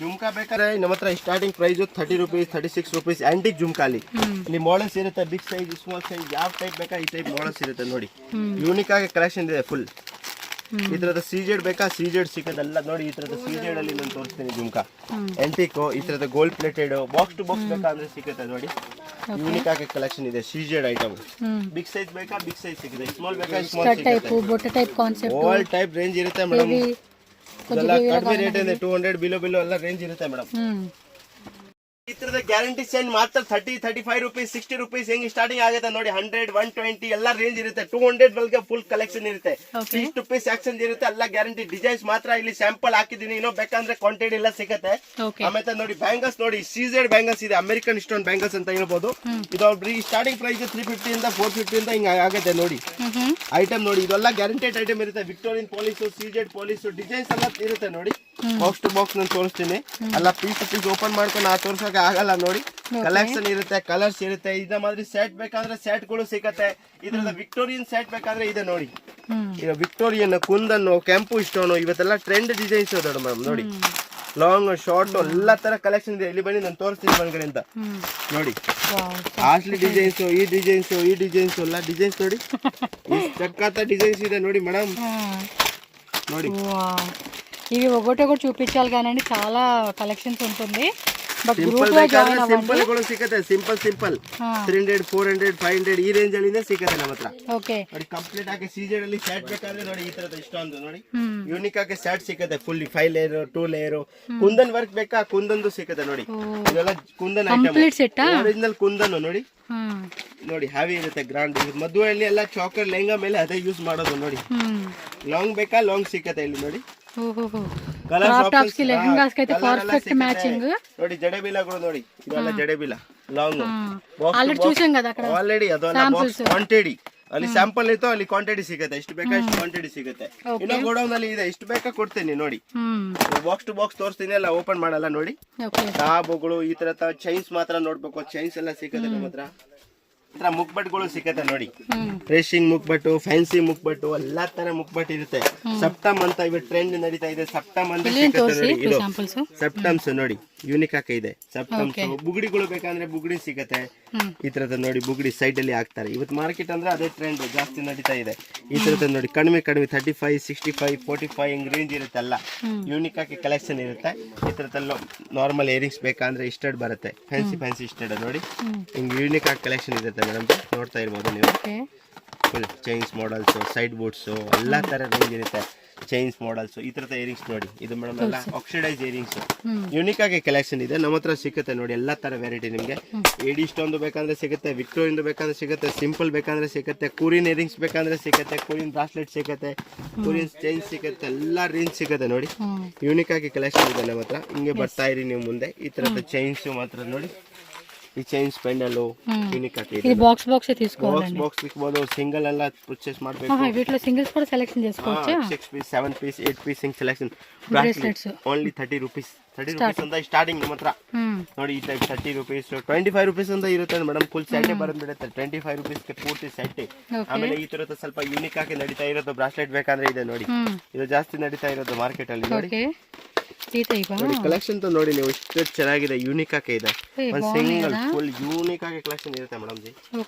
[SPEAKER 2] ಜುಮ್ಕಾ ಬೇಕಾದ್ರೆ ನಮ್ಮ ಹತ್ರ starting price 30 rupees, 36 rupees. Antique ಜುಮ್ಕಾಲಿ ಇಲ್ಲಿ ಮಾಡೆಲ್ಸ್ ಇರುತ್ತೆ, ಬಿಗ್ ಸೈಜ್, ಸ್ಮಾಲ್ ಸೈಜ್, ಯಾವ ಟೈಪ್ ಬೇಕಾ ಈ ಟೈಪ್ ಮಾಡೆಲ್ಸ್ ಇರುತ್ತೆ ನೋಡಿ. ಯೂನಿಕ್ ಆಗಿ ಕಲೆಕ್ಷನ್ ಇದೆ ಫುಲ್. ಈ ತರದ ಸಿಜೆಡ್ ಬೇಕಾ ಸಿಜೆಡ್ ಸಿಕ್ಕದೆಲ್ಲ ನೋಡಿ. ಈ ತರದ ಸಿಜೆಡ್ ಅಲ್ಲಿ ನಾನು ತೋರಿಸ್ತೀನಿ ಜುಮ್ಕಾ. ಆಂಟಿಕ್, ಈ ತರದ gold plated, box to box ಬೇಕಾ ಅಂದ್ರೆ ಸಿಗುತ್ತೆ ನೋಡಿ. ಯೂನಿಕ್ ಆಗಿ ಕಲೆಕ್ಷನ್ ಇದೆ, ಸಿಜೆಡ್ ಐಟಮ್. ಬಿಗ್ ಸೈಜ್ ಬೇಕಾ ಬಿಗ್ ಸೈಜ್ ಸಿಗುತ್ತೆ, ಸ್ಮಾಲ್ ಬೇಕಾ ಸ್ಮಾಲ್ ಸಿಗುತ್ತೆ. ಆಲ್ ಟೈಪ್ ರೇಂಜ್ ಇರುತ್ತೆ ಮೇಡಮ್. ಇದೆಲ್ಲ ಕಡಿಮೆ ರೇಟ್ ಇದೆ, 200 ಬಿಲೋ ಎಲ್ಲ ರೇಂಜ್ ಇರುತ್ತೆ ಮೇಡಮ್. ಈ ತರದ ಗ್ಯಾರಂಟಿ ಚೈನ್ ಮಾತ್ರ 30, 35 ರುಪೀಸ್, 60 ರುಪೀಸ್ ಹೆಂಗ್ ಸ್ಟಾರ್ಟಿಂಗ್ ಆಗುತ್ತೆ ನೋಡಿ. 100, 120 ಎಲ್ಲ ರೇಂಜ್ ಇರುತ್ತೆ. 200 ವರೆಗೆ ಫುಲ್ ಕಲೆಕ್ಷನ್ ಇರುತ್ತೆ. 60 ರುಪೀಸ್ ಆಕ್ಷನ್ ಇರುತ್ತೆ, ಎಲ್ಲ ಗ್ಯಾರಂಟಿ. ಡಿಸೈನ್ಸ್ ಮಾತ್ರ ಇಲ್ಲಿ ಸ್ಯಾಂಪಲ್ ಹಾಕಿದೀನಿ, ಇನ್ನೂ ಬೇಕಂದ್ರೆ ಕ್ವಾಂಟಿಟಿ ಎಲ್ಲ ಸಿಗುತ್ತೆ. ಆಮೇಲೆ ನೋಡಿ ಬ್ಯಾಂಗಲ್ಸ್ ನೋಡಿ, ಸೀಸೆಡ್ ಬ್ಯಾಂಗಲ್ಸ್ ಇದೆ, ಅಮೆರಿಕನ್ ಸ್ಟೋನ್ ಬ್ಯಾಂಗಲ್ಸ್ ಅಂತ ಹೇಳ್ಬೋದು. ಇದು ಸ್ಟಾರ್ಟಿಂಗ್ ಪ್ರೈಸ್ 350 ಇಂದ 450 ಇಂದ ಹಿಂಗ ಆಗುತ್ತೆ ನೋಡಿ. ಐಟಮ್ ನೋಡಿ, ಇದೆಲ್ಲ ಗ್ಯಾರಂಟೆಡ್ ಐಟಮ್ ಇರುತ್ತೆ. ವಿಕ್ಟೋರಿಯನ್ ಪಾಲಿಸ್, ಸೀಜೆಡ್ ಪಾಲಿಸ್, ಡಿಸೈನ್ಸ್ ಎಲ್ಲ ಇರುತ್ತೆ ನೋಡಿ. ಬಾಕ್ಸ್ ಟು ಬಾಕ್ಸ್ ನಾನು ತೋರಿಸ್ತೀನಿ. ಎಲ್ಲ ಪೀಸ್ ಟು ಪೀಸ್ ಓಪನ್ ಮಾಡ್ಕೊಂಡು ತೋರ್ಸೋಕೆ ಆಗಲ್ಲ ನೋಡಿ. ಕಲೆಕ್ಷನ್ ಇರುತ್ತೆ, ಕಲರ್ಸ್ ಇರುತ್ತೆ. ಇದ ಮಾದರಿ ಸೆಟ್ ಬೇಕಾದ್ರೆ ಸೆಟ್ ಗಳು ಸಿಗುತ್ತೆ. ಇದ್ರದ ವಿಕ್ಟೋರಿಯನ್ ಸೆಟ್ ಬೇಕಾದ್ರೆ ಇದೆ ನೋಡಿ. ಈಗ ವಿಕ್ಟೋರಿಯನ್, ಕುಂದನ್, ಕೆಂಪು ಸ್ಟೋನ್, ಇವತ್ತೆಲ್ಲ ಟ್ರೆಂಡ್ ಡಿಸೈನ್ಸ್ ದೊಡ್ಡ ಮೇಡಮ್ ನೋಡಿ. ಲಾಂಗ್, ಶಾರ್ಟ್ ಎಲ್ಲ ತರ ಕಲೆಕ್ಷನ್ ಇದೆ. ಇಲ್ಲಿ ಬನ್ನಿ ನಾನು ತೋರಿಸ್ತೀನಿ ಒಳಗಡೆ ಅಂತ ನೋಡಿ. ಕಾಸ್ಟ್ಲಿ ಡಿಸೈನ್ಸ್, ಈ ಡಿಸೈನ್ಸ್, ಈ ಡಿಸೈನ್ಸ್ ಎಲ್ಲ ಡಿಸೈನ್ಸ್ ನೋಡಿ. ಚಕ್ಕಾತ ಡಿಸೈನ್ಸ್ ಇದೆ ನೋಡಿ ಮೇಡಮ್ ನೋಡಿ.
[SPEAKER 1] ఇవి ఒకటి చూపించాలి కానీ చాలా కలెక్షన్స్ ఉంటుంది. బట్
[SPEAKER 2] ಸಿಂಪಲ್ ಬೇಕಾದ್ರೆ ಸಿಂಪಲ್ ಗಳು ಸಿಗುತ್ತೆ. ಸಿಂಪಲ್ 300, 400, 500 ಈ ರೇಂಜ್ ಅಲ್ಲಿ ಸಿಗುತ್ತೆ ನಮ್ಮ ಹತ್ರ.
[SPEAKER 1] ಓಕೆ
[SPEAKER 2] ನೋಡಿ. ಕಂಪ್ಲೀಟ್ ಆಗಿ ಸೀಜನ್ ಅಲ್ಲಿ ಸೆಟ್ ಬೇಕಾದ್ರೆ ನೋಡಿ ಈ ತರದ ಇಷ್ಟೊಂದು ನೋಡಿ. ಯೂನಿಕ್ ಆಗಿ ಸೆಟ್ ಸಿಗುತ್ತೆ, full 5 layer, 2 layer. Kundan work ಬೇಕಾ ಕುಂದನ್ದು ಸಿಗುತ್ತೆ ನೋಡಿ. ಇದೆಲ್ಲ ಕುಂದನ್ ಐಟಮ್, ಒರಿಜಿನಲ್ ಕುಂದನ್ ನೋಡಿ. ನೋಡಿ ಹೆವಿ ಇರುತ್ತೆ, ಗ್ರಾಂಡ್. ಮದುವೆಯಲ್ಲಿ ಎಲ್ಲ ಚಾಕರ್ ಲೆಹಂಗಾ ಮೇಲೆ ಅದೇ ಯೂಸ್ ಮಾಡೋದು ನೋಡಿ. ಲಾಂಗ್ ಬೇಕಾ ಲಾಂಗ್ ಸಿಗುತ್ತೆ ಇಲ್ಲಿ ನೋಡಿ. ನೋಡಿ ಜಡೆಬಿಲಾಗಳು ನೋಡಿ. ಇದೆಲ್ಲ ಜಡೆಬಿಲ ಲಾಂಗ್. ಆಲ್ರೆಡಿ ಅದೆಲ್ಲ ಬಾಕ್ಸ್ ಕ್ವಾಂಟಿಟಿ ಅಲ್ಲಿ ಸ್ಯಾಂಪಲ್ ಇತ್ತು, ಅಲ್ಲಿ ಕ್ವಾಂಟಿಟಿ ಸಿಗುತ್ತೆ. ಎಷ್ಟು ಬೇಕಾ ಇಷ್ಟು ಕ್ವಾಂಟಿಟಿ ಸಿಗುತ್ತೆ. ಇನ್ನು ಗೋಡೌನ್ ಅಲ್ಲಿ ಇದೆ, ಎಷ್ಟು ಬೇಕಾ ಕೊಡ್ತೀನಿ ನೋಡಿ. ಬಾಕ್ಸ್ ಟು ಬಾಕ್ಸ್ ತೋರಿಸ್ತೀನಿ, ಎಲ್ಲ ಓಪನ್ ಮಾಡಲ್ಲ ನೋಡಿ. ಟಾಬ್ಗಳು, ಈ ತರ ಚೈನ್ಸ್ ಮಾತ್ರ ನೋಡ್ಬೇಕು. ಚೈನ್ಸ್ ಎಲ್ಲ ಸಿಗುತ್ತೆ ನಮ್ಮ ಹತ್ರ. ಮುಕ್ಬಟ್ಗಳು ಸಿಕ್ಕತ್ತೆ ನೋಡಿ. ರೇಷಿಂಗ್ ಮುಕ್ಬಟ್ಟು, ಫ್ಯಾನ್ಸಿ ಮುಕ್ಬಟ್ಟು, ಎಲ್ಲಾ ತರ ಮುಕ್ಬಟ್ ಇರುತ್ತೆ. ಸಪ್ಟಮ್ ಅಂತ ಇವತ್ತು ಟ್ರೆಂಡ್ ನಡೀತಾ ಇದೆ. ಸಪ್ಟಮ್ ಅಂತ ಸಿಕ್ಕತ್ತೆ ನೋಡಿ. ಇದು ಸಪ್ಟಮ್ಸ್ ನೋಡಿ, ಯೂನಿಕ್ ಆಗಿ ಇದೆ ಸಪ್ಟಮ್ಸ್. ಬುಗುಡಿಗಳು ಬೇಕಂದ್ರೆ ಬುಗುಡಿ ಸಿಗತ್ತೆ. ಈ ತರದ ನೋಡಿ, ಬುಗುಡಿ ಸೈಡ್ ಅಲ್ಲಿ ಹಾಕ್ತಾರೆ. ಇವತ್ತು ಮಾರ್ಕೆಟ್ ಅಂದ್ರೆ ಅದೇ ಟ್ರೆಂಡ್ ಜಾಸ್ತಿ ನಡೀತಾ ಇದೆ. ಈ ತರದ ನೋಡಿ, ಕಡಿಮೆ 35, 65, 45 ಹಿಂಗ್ ರೇಂಜ್ ಇರುತ್ತೆ. ಎಲ್ಲ ಯೂನಿಕ್ ಆಗಿ ಕಲೆಕ್ಷನ್ ಇರುತ್ತೆ. ಈ ತರದಲ್ಲ ನಾರ್ಮಲ್ ಇಯರಿಂಗ್ಸ್ ಬೇಕಂದ್ರೆ ಇಸ್ಟೆಡ್ ಬರುತ್ತೆ. ಫ್ಯಾನ್ಸಿ ಇಸ್ಟೆಡ್ ನೋಡಿ. ಹಿಂಗ್ ಯೂನಿಕ್ ಆಗಿ ಕಲೆಕ್ಷನ್ ಇರುತ್ತೆ ಮೇಡಮ್, ನೋಡ್ತಾ ಇರ್ಬೋದು ನೀವು. Full chains models, side boots ಎಲ್ಲ ತರ ರೇಂಜ್ ಇರುತ್ತೆ. ಚೈನ್ಸ್ ಮಾಡಲ್ಸ್, ಈ ತರದ ಇಯರಿಂಗ್ಸ್ ನೋಡಿ. ಇದು ಮೇಡಮ್ ಎಲ್ಲ ಆಕ್ಸಿಡೈಸ್ ಇಯರಿಂಗ್ಸ್. ಯೂನಿಕ್ ಆಗಿ ಕಲೆಕ್ಷನ್ ಇದೆ ನಮ್ಮ ಹತ್ರ ಸಿಗುತ್ತೆ ನೋಡಿ. ಎಲ್ಲಾ ತರ ವೆರೈಟಿ ನಿಮ್ಗೆ. ಏಡಿ ಸ್ಟೋನ್ ಬೇಕಂದ್ರೆ ಸಿಗುತ್ತೆ, ವಿಕ್ಟೋರಿಯನ್ ಬೇಕಂದ್ರೆ ಸಿಗುತ್ತೆ, ಸಿಂಪಲ್ ಬೇಕಂದ್ರೆ ಸಿಗುತ್ತೆ, ಕೊರಿಯನ್ ಇಯರಿಂಗ್ಸ್ ಬೇಕಂದ್ರೆ ಸಿಗುತ್ತೆ, ಕೊರಿಯನ್ ಬ್ರಾಸ್ಲೆಟ್ ಸಿಗುತ್ತೆ, ಕೊರಿಯನ್ ಚೈನ್ಸ್ ಸಿಗುತ್ತೆ, ಎಲ್ಲಾ ರೇಂಜ್ ಸಿಗುತ್ತೆ ನೋಡಿ. ಯೂನಿಕ್ ಆಗಿ ಕಲೆಕ್ಷನ್ ಇದೆ ನಮ್ಮ ಹತ್ರ. ಹಿಂಗೆ ಬರ್ತಾ ಇರಿ ನೀವು ಮುಂದೆ. ಈ ತರದ ಚೈನ್ಸ್ ಮಾತ್ರ ನೋಡಿ. ಈ ಚೈನ್ ಸ್ಪೆಂಡಲ್ ಯೂನಿಕ್ ಆಗಿ
[SPEAKER 1] ఇది బాక్స్ తీసుకోవాలండి.
[SPEAKER 2] బాక్స్ సిక్బోదు సింగిల్ అలా పర్చేస్ ಮಾಡಬೇಕು.
[SPEAKER 1] వీటిలో సింగిల్స్ కూడా సెలెక్షన్ చేసుకోవచ్చా?
[SPEAKER 2] 6 పీస్ 7 పీస్ 8 పీಸ್ ಹಿಂಗ್ ಸೆಲೆಕ್ಷನ್.
[SPEAKER 1] ಬ್ರೇಸ್ಲೆಟ್ಸ್
[SPEAKER 2] ಓನ್ಲಿ 30 ರೂಪೀಸ್ ಅಂತ ಸ್ಟಾರ್ಟಿಂಗ್ ನಮ್ಮ ಹತ್ರ ನೋಡಿ. ಈ ಟೈಪ್ 30 ರೂಪೀಸ್ 25 ರೂಪೀಸ್ ಅಂತ ಇರುತ್ತೆ ಮೇಡಮ್. ಫುಲ್ ಸೆಟ್ ಬಂದ್ಬಿಡುತ್ತೆ 25 ರೂಪೀಸ್ಗೆ ಪೂರ್ತಿ ಸೆಟ್. ಆಮೇಲೆ ಈ ತರದ ಸ್ವಲ್ಪ ಯೂನಿಕ್ ಆಗಿ ನಡೀತಾ ಇರೋದು ಬ್ರಾಸ್ಲೆಟ್ ಬೇಕಾದ್ರೆ ಇದೆ ನೋಡಿ. ಇದು ಜಾಸ್ತಿ ನಡೀತಾ ಇರೋದು ಮಾರ್ಕೆಟ್ ಅಲ್ಲಿ ನೋಡಿ. ಕಲೆಕ್ಷನ್ ನೋಡಿ ನೀವು ಇಷ್ಟು ಚೆನ್ನಾಗಿದೆ, ಯೂನಿಕ್ ಆಗಿ ಇದೆ. ಒಂದು ಸಿಂಗಲ್ ಫುಲ್ ಯೂನಿಕ್ ಆಗಿ ಕಲೆಕ್ಷನ್ ಇರುತ್ತೆ ಮೇಡಮ್ ಜಿ.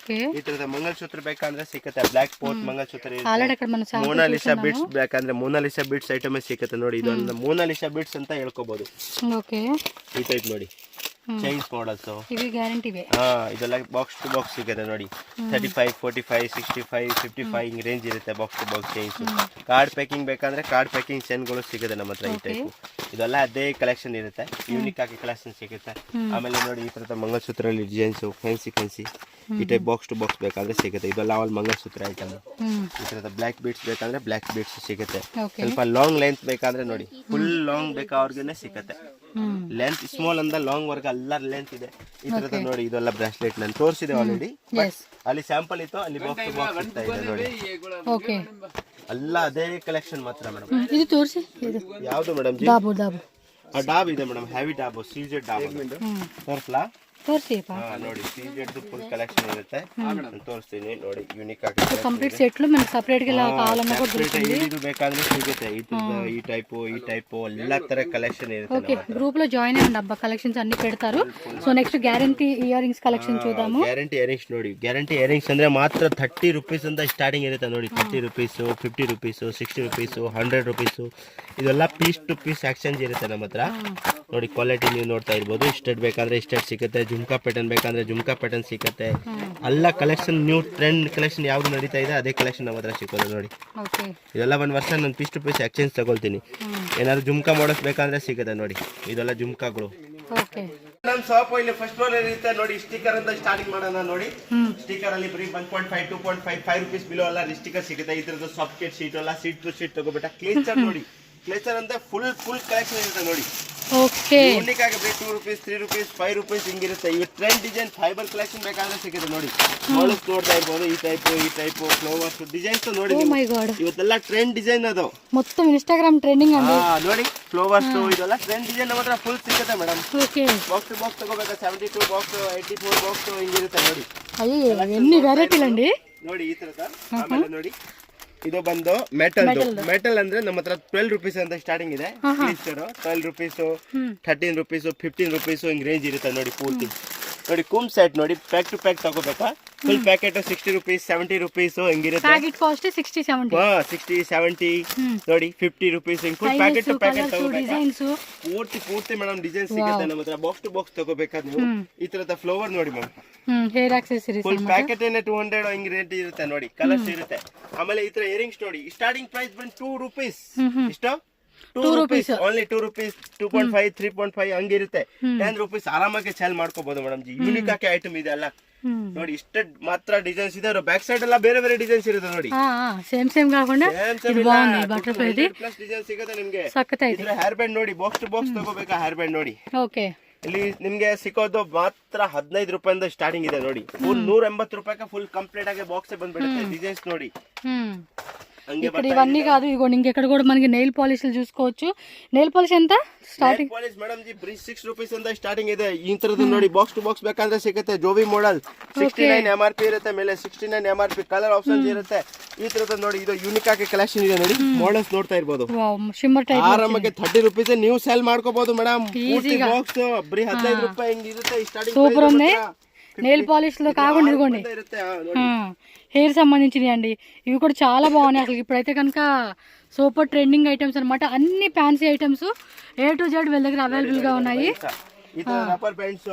[SPEAKER 2] ಈ ತರದ ಮಂಗಲಸೂತ್ರ ಬೇಕಂದ್ರೆ ಸಿಗುತ್ತೆ. ಬ್ಲಾಕ್ ಪೋರ್ಟ್ ಮಂಗಲಸೂತ್ರ ಇರುತ್ತೆ. ಮೋನಾಲಿಸಾ ಬಿಟ್ಸ್ ಬೇಕಂದ್ರೆ ಮೋನಾಲಿಸಾ ಬಿಟ್ಸ್ ಐಟಮ್ ಸಿಗುತ್ತೆ ನೋಡಿ. ಇದು ಮೋನಾಲಿಸಾ ಬಿಟ್ಸ್ ಅಂತ ಹೇಳ್ಕೋಬಹುದು. ಈ ಟೈಪ್ ನೋಡಿ ಚೈನ್ಸ್ ಮಾಡಲ್ಸ್ ಇದೆಲ್ಲ ಬಾಕ್ಸ್ ಟು ಬಾಕ್ಸ್ ಸಿಗುತ್ತೆ ನೋಡಿ. 35 45 65 55 ಹಿಂಗ್ ರೇಂಜ್ ಇರುತ್ತೆ box to box chains. Card packing ಬೇಕಂದ್ರೆ ಕಾರ್ಡ್ ಪ್ಯಾಕಿಂಗ್ ಚೈನ್ಗಳು ಸಿಗುತ್ತೆ ನಮ್ಮ ಹತ್ರ. ಈ ಟೈಪ್ ಇದೆಲ್ಲ ಅದೇ ಕಲೆಕ್ಷನ್ ಇರುತ್ತೆ, ಯೂನಿಕ್ ಆಗಿ ಕಲೆಕ್ಷನ್ ಸಿಗುತ್ತೆ. ಆಮೇಲೆ ನೋಡಿ ಈ ತರದ ಮಂಗಲಸೂತ್ರಲ್ಲಿ ಡಿಸೈನ್ಸ್ ಫ್ಯಾನ್ಸಿ ಈ ಟೈಪ್ ಬಾಕ್ಸ್ ಟು ಬಾಕ್ಸ್ ಬೇಕಾದ್ರೆ ಸಿಗುತ್ತೆ. ಇದೆಲ್ಲ ಆಲ್ ಮಂಗಲಸೂತ್ರ ಐಟಮ್. ಈ ತರದ ಬ್ಲಾಕ್ ಬೀಡ್ಸ್ ಬೇಕಂದ್ರೆ ಬ್ಲಾಕ್ ಬೀಡ್ಸ್ ಸಿಗುತ್ತೆ. ಸ್ವಲ್ಪ ಲಾಂಗ್ ಲೆಂತ್ ಬೇಕಾದ್ರೆ ನೋಡಿ, ಫುಲ್ ಲಾಂಗ್ ಬೇಕಾವ್ರಿಗೇನೆ ಸಿಗುತ್ತೆ. ಲೆಂತ್ ಸ್ಮಾಲ್ ಅಂದ ಲಾಂಗ್ ವರ್ಗ ಎಲ್ಲ ಲೆಂತ್ ಇದೆ. ಈ ತರದ ನೋಡಿ ಇದೆಲ್ಲ ಬ್ರಾಸ್ಲೆಟ್ ನಾನು ತೋರಿಸಿದೆ ಆಲ್ರೆಡಿ. ಅಲ್ಲಿ ಸ್ಯಾಂಪಲ್ ಇತ್ತು, ಅಲ್ಲಿ ಬಾಕ್ಸ್ ಟು ಬಾಕ್ಸ್ ಇರ್ತಾ ಇದೆ ನೋಡಿ. ಎಲ್ಲ ಅದೇ ಕಲೆಕ್ಷನ್ ಮಾತ್ರ ಮೇಡಮ್.
[SPEAKER 1] ಇದು ತೋರಿಸಿ.
[SPEAKER 2] ಯಾವುದು ಮೇಡಮ್ ಜಿ? ಡಾಬ್ ಇದೆ ಮೇಡಮ್, ಹೆವಿ ಡಾಬ್, ಸೀಜೆಡ್ ಡಾಬ್. ತೋರಿಸ್ಲಾ? ನೋಡಿ ಸೀಜೆಡ್ ಫುಲ್ ಕಲೆಕ್ಷನ್ ಇರುತ್ತೆ. ತೋರಿಸ್ತೀನಿ ನೋಡಿ, ಯೂನಿಕ್ ಆಗಿ
[SPEAKER 1] ಕಂಪ್ಲೀಟ್ ಸೆಟ್ మనకి ಸೆಪರೇಟ್ గా కావాలన్నా కూడా దొరుకుతుంది.
[SPEAKER 2] ಇದು ಬೇಕಾದ್ರೆ ಸಿಗುತ್ತೆ. ಈ ಟೈಪ್ ಎಲ್ಲ ತರ ಕಲೆಕ್ಷನ್ ಇರುತ್ತೆ.
[SPEAKER 1] ఓకే, గ్రూప్ లో జాయిన్ అవ్వండి అబ్బా, కలెక్షన్స్ అన్ని పెడతారు. So next guarantee ear rings collection చూద్దాము.
[SPEAKER 2] ಗ್ಯಾರಂಟಿ ಇಯರ್ ರಿಂಗ್ಸ್ ನೋಡಿ. ಗ್ಯಾರಂಟಿ ಇಯರ್ ರಿಂಗ್ಸ್ ಅಂದ್ರೆ ಮಾತ್ರ 30 ರೂಪೀಸ್ ಅಂತ ಸ್ಟಾರ್ಟಿಂಗ್ ಇರುತ್ತೆ ನೋಡಿ. 30 ರೂಪೀಸ್ 50 ರೂಪೀಸ್ 60 ರೂಪೀಸ್ 100 ರೂಪೀಸ್ ಇದೆಲ್ಲ ಪೀಸ್ ಟು ಪೀಸ್ ಎಕ್ಸ್ಚೇಂಜ್ ಇರುತ್ತೆ ನಮ್ಮ ಹತ್ರ ನೋಡಿ. ಕ್ವಾಲಿಟಿ ನೀವು ನೋಡ್ತಾ ಇರ್ಬೋದು. ಇಸ್ಟೆಡ್ ಬೇಕಾದ್ರೆ ಇಸ್ಟೆಡ್ ಸಿಗುತ್ತೆ, ಜುಮ್ಕಾ ಪ್ಯಾಟರ್ನ್ ಬೇಕಂದ್ರೆ ಜುಮ್ಕಾ ಪ್ಯಾಟರ್ನ್ ಸಿಗುತ್ತೆ. ಎಲ್ಲ ಕಲೆಕ್ಷನ್ ನ್ಯೂ ಟ್ರೆಂಡ್ ಕಲೆಕ್ಷನ್ ಯಾವ್ದು ನಡೀತಾ ಇದೆ ಅದೇ ಕಲೆಕ್ಷನ್ ನಮ್ಮ ಹತ್ರ ಸಿಗೋದು ನೋಡಿ. ಇದೆಲ್ಲ ಒಂದು ವರ್ಷ ನಾನು ಪೀಸ್ ಟು ಪೀಸ್ ಎಕ್ಸ್ಚೇಂಜ್ ತಗೊಳ್ತೀನಿ. ಏನಾದ್ರು ಜುಮ್ಕಾ ಮಾಡಸ್ ಬೇಕಂದ್ರೆ ಸಿಗುತ್ತೆ ನೋಡಿ. ಇದೆಲ್ಲ ಜುಮ್ಕಾಗಳು ನಮ್ಮ ಶಾಪ್ ಇಲ್ಲಿ ಫಸ್ಟ್ ಫ್ಲೋರ್ ಇರುತ್ತೆ ನೋಡಿ. ಸ್ಟಿಕರ್ ಅಂತ ಸ್ಟಾರ್ಟಿಂಗ್ ಮಾಡೋಣ ನೋಡಿ. ಸ್ಟಿಕರ್ ಅಲ್ಲಿ ಬರೀ 1.5 2.5 5 ರೂಪೀಸ್ ಬಿಲೋ ಎಲ್ಲ ಸ್ಟಿಕರ್ ಸಿಗುತ್ತೆ. ಇದ್ರದ್ದು ಸಾಫ್ಟ್ ಕೇಟ್ ಶೀಟ್ ಎಲ್ಲ ಸೀಟ್ ಟು ಶೀಟ್ ತಗೋಬಿಟ್ಟ. ಕ್ಲೇಚರ್ ನೋಡಿ, ಕ್ಲೇಚರ್ ಅಂತ ಫುಲ್ ಕಲೆಕ್ಷನ್ ಇರುತ್ತೆ ನೋಡಿ. ಯೂನಿಕ್ ಆಗಿ 2 ರೂಪೀಸ್ 3 ರೂಪೀಸ್ 5 ರೂಪೀಸ್ ಹಿಂಗಿರುತ್ತೆ. ಇವು ಟ್ರೆಂಡ್ ಡಿಸೈನ್ ಫೈಬರ್ ಕಲೆಕ್ಷನ್ ಬೇಕಾದ್ರೆ ಸಿಗುತ್ತೆ ನೋಡಿ. ಮಾಲ್ಸ್ ನೋಡ್ತಾ ಇರ್ಬೋದು. ಈ ಟೈಪ್ ಫ್ಲವರ್ಸ್ ಡಿಸೈನ್ಸ್ ನೋಡಿ. ಇವತ್ತೆಲ್ಲ ಟ್ರೆಂಡ್ ಡಿಸೈನ್ ಅದು
[SPEAKER 1] మొత్తం ఇన్‌స్టాగ్రామ్ ట్రెండింగ్ అండి.
[SPEAKER 2] ನೋಡಿ ಫ್ಲವರ್ಸ್ ಇದೆಲ್ಲ ಟ್ರೆಂಡ್ ಡಿಸೈನ್ ನಮ್ಮ ಹತ್ರ ಫುಲ್ ಸಿಗುತ್ತೆ ಮೇಡಮ್. ಬಾಕ್ಸ್ ಟು ಬಾಕ್ಸ್ ತಗೋಬೇಕಾ 72 ಬಾಕ್ಸ್ 84 ಬಾಕ್ಸ್ ಹಿಂಗಿರುತ್ತೆ ನೋಡಿ.
[SPEAKER 1] ಅಯ್ಯೋ ಎన్ని ವೆರೈಟಿలు ಅಂడి
[SPEAKER 2] ನೋಡಿ ಈ ತರದ. ಆಮೇಲೆ ನೋಡಿ ಇದು ಬಂದು ಮೆಟಲ್ ಅಂದ್ರೆ ನಮ್ಮ ಹತ್ರ 12 ರೂಪೀಸ್ ಅಂತ ಸ್ಟಾರ್ಟಿಂಗ್ ಇದೆ. 12 ರೂಪೀಸ್ 13 ರೂಪೀಸ್ 15 ರೂಪೀಸ್ ಹಿಂಗ್ ರೇಂಜ್ ಇರುತ್ತೆ ನೋಡಿ. ಪೂರ್ತಿ ನೋಡಿ ಕೂಮ್ ಸೆಟ್ ನೋಡಿ. ಪ್ಯಾಕ್ ಟು ಪ್ಯಾಕ್ ತಗೋಬೇಕಾ? ಫುಲ್ ಪ್ಯಾಕೆಟ್ 60 ರೂಪೀಸ್ 70 ರೂಪೀಸ್ ಹಿಂಗಿರುತ್ತೆ.
[SPEAKER 1] ಪ್ಯಾಕೆಟ್ ಕಾಸ್ಟ್ 60
[SPEAKER 2] 70 ನೋಡಿ 50 ರೂಪೀಸ್ ಹಿಂಗ್ ಫುಲ್ ಪ್ಯಾಕೆಟ್ ಟು ಪ್ಯಾಕೆಟ್ ತಗೋಬೇಕಾ? ಪೂರ್ತಿ ಮೇಡಮ್ ಡಿಸೈನ್ ಸಿಗುತ್ತೆ ನಮ್ಮ ಹತ್ರ. ಬಾಕ್ಸ್ ಟು ಬಾಕ್ಸ್ ತಗೋಬೇಕಾದ್ರೆ ನೀವು ಈ ತರದ ಫ್ಲವರ್ ನೋಡಿ ma'am.
[SPEAKER 1] Hair accessories
[SPEAKER 2] full packet ಏನೇ 200 ಹಿಂಗ್ ರೇಟ್ ಇರುತ್ತೆ ನೋಡಿ. ಕಲರ್ಸ್ ಇರುತ್ತೆ. ಆಮೇಲೆ ಈ ತರ ಇಯರಿಂಗ್ಸ್ ನೋಡಿ. ಸ್ಟಾರ್ಟಿಂಗ್ ಪ್ರೈಸ್ ಬಂದು 2 ರೂಪೀಸ್. ಇಷ್ಟು 2 ರೂಪೀಸ್ ಓನ್ಲಿ. 2 ರೂಪೀಸ್ 2.5 3.5 ಹಂಗಿರುತ್ತೆ. 10 ರೂಪೀಸ್ ಆರಾಮಾಗಿ ಸೇಲ್ ಮಾಡ್ಕೋಬಹುದು ಮೇಡಮ್ ಜಿ. ಯೂನಿಕ್ ಆಗಿ ಐಟಮ್ ಇದೆ ಅಲ್ಲ ನೋಡಿ. ಇಷ್ಟ ಮಾತ್ರ ಡಿಸೈನ್ಸ್ ಇದೆ. ಬ್ಯಾಕ್ ಸೈಡ್ ಎಲ್ಲ ಬೇರೆ ಡಿಸೈನ್ಸ್ ಇರುತ್ತೆ ನೋಡಿ.
[SPEAKER 1] ಸೇಮ್ ಕಾకుండా ಇದು ಬಾగుంది ಬಟರ್ಫ್ಲೈ ದಿ
[SPEAKER 2] ಪ್ಲಸ್ ಡಿಸೈನ್ ಸಿಗುತ್ತೆ ನಿಮಗೆ.
[SPEAKER 1] ಸಕ್ಕತ್ತಾಗಿದೆ.
[SPEAKER 2] ಹೇರ್ ಬ್ಯಾಂಡ್ ನೋಡಿ. ಬಾಕ್ಸ್ ಟು ಬಾಕ್ಸ್ ತಗೋಬೇಕಾ? ಹೇರ್ ಬ್ಯಾಂಡ್ ನೋಡಿ.
[SPEAKER 1] ಓಕೆ,
[SPEAKER 2] ಇಲ್ಲಿ ನಿಮ್ಗೆ ಸಿಕ್ಕೋದು ಮಾತ್ರ 15 ರೂಪಾಯಿಂದ ಸ್ಟಾರ್ಟಿಂಗ್ ಇದೆ ನೋಡಿ. ಫುಲ್ 180 ರೂಪಾಯಿಗೆ ಫುಲ್ ಕಂಪ್ಲೀಟ್ ಆಗಿ ಬಾಕ್ಸ್ ಬಂದ್ಬಿಡುತ್ತೆ. ಡಿಸೈನ್ಸ್ ನೋಡಿ.
[SPEAKER 1] ఇక్కడ ఇవన్నీ కాదు, ఇగో ఇంకెక్కడ కూడా మనకి నెయిల్ పాలిష్లు చూసుకోవచ్చు. నెయిల్ పాలిష్ ఎంత starting?
[SPEAKER 2] Polish madam ji 6 rupees ಅಂತ ಸ್ಟಾರ್ಟಿಂಗ್ ಇದೆ. ಈ ತರದ್ದು ನೋಡಿ ಬಾಕ್ಸ್ ಟು ಬಾಕ್ಸ್ ಬೇಕಂದ್ರೆ ಸಿಗುತ್ತೆ. ಜೋವಿ ಮಾಡೆಲ್ 69 MRP ಇರುತ್ತೆ. ಮೇಲೆ 69 MRP ಕಲರ್ ಆಪ್ಷನ್ಸ್ ಇರುತ್ತೆ. ಈ ತರದ್ದು ನೋಡಿ. ಇದು ಯೂನಿಕ್ ಆಗಿ ಕಲೆಕ್ಷನ್ ಇದೆ ನೋಡಿ. ಮಾಡೆಲ್ಸ್ ನೋಡ್ತಾ ಇರಬಹುದು.
[SPEAKER 1] ಶಿಮ್ಮರ್ ಟೈಪ್
[SPEAKER 2] ಆರಾಮಾಗಿ 30 ರೂಪೀಸ್ ನೀವು ಸೇಲ್ ಮಾಡ್ಕೋಬಹುದು ಮೇಡಮ್. ಪೂರ್ತಿ ಬಾಕ್ಸ್ ಬರೀ 15 ರೂಪಾಯಿ ಹಿಂಗ್ ಇರುತ್ತೆ ಸ್ಟಾರ್ಟಿಂಗ್.
[SPEAKER 1] సూపర్ ఉంది. నెయిల్ పాలిష్ లో కాకుండా ఇదిగోండి హెయిర్ సంబంధించినవి అండి. ఇవి కూడా చాలా బాగున్నాయి అసలు. ఇప్పుడైతే కనుక సూపర్ ట్రెండింగ్ ఐటమ్స్ అనమాట. అన్ని fancy items A to Z వీళ్ళ దగ్గర అవైలబుల్ గా ఉన్నాయి.
[SPEAKER 2] ರಬ್ಬರ್ ಬ್ಯಾಂಡ್ಸ್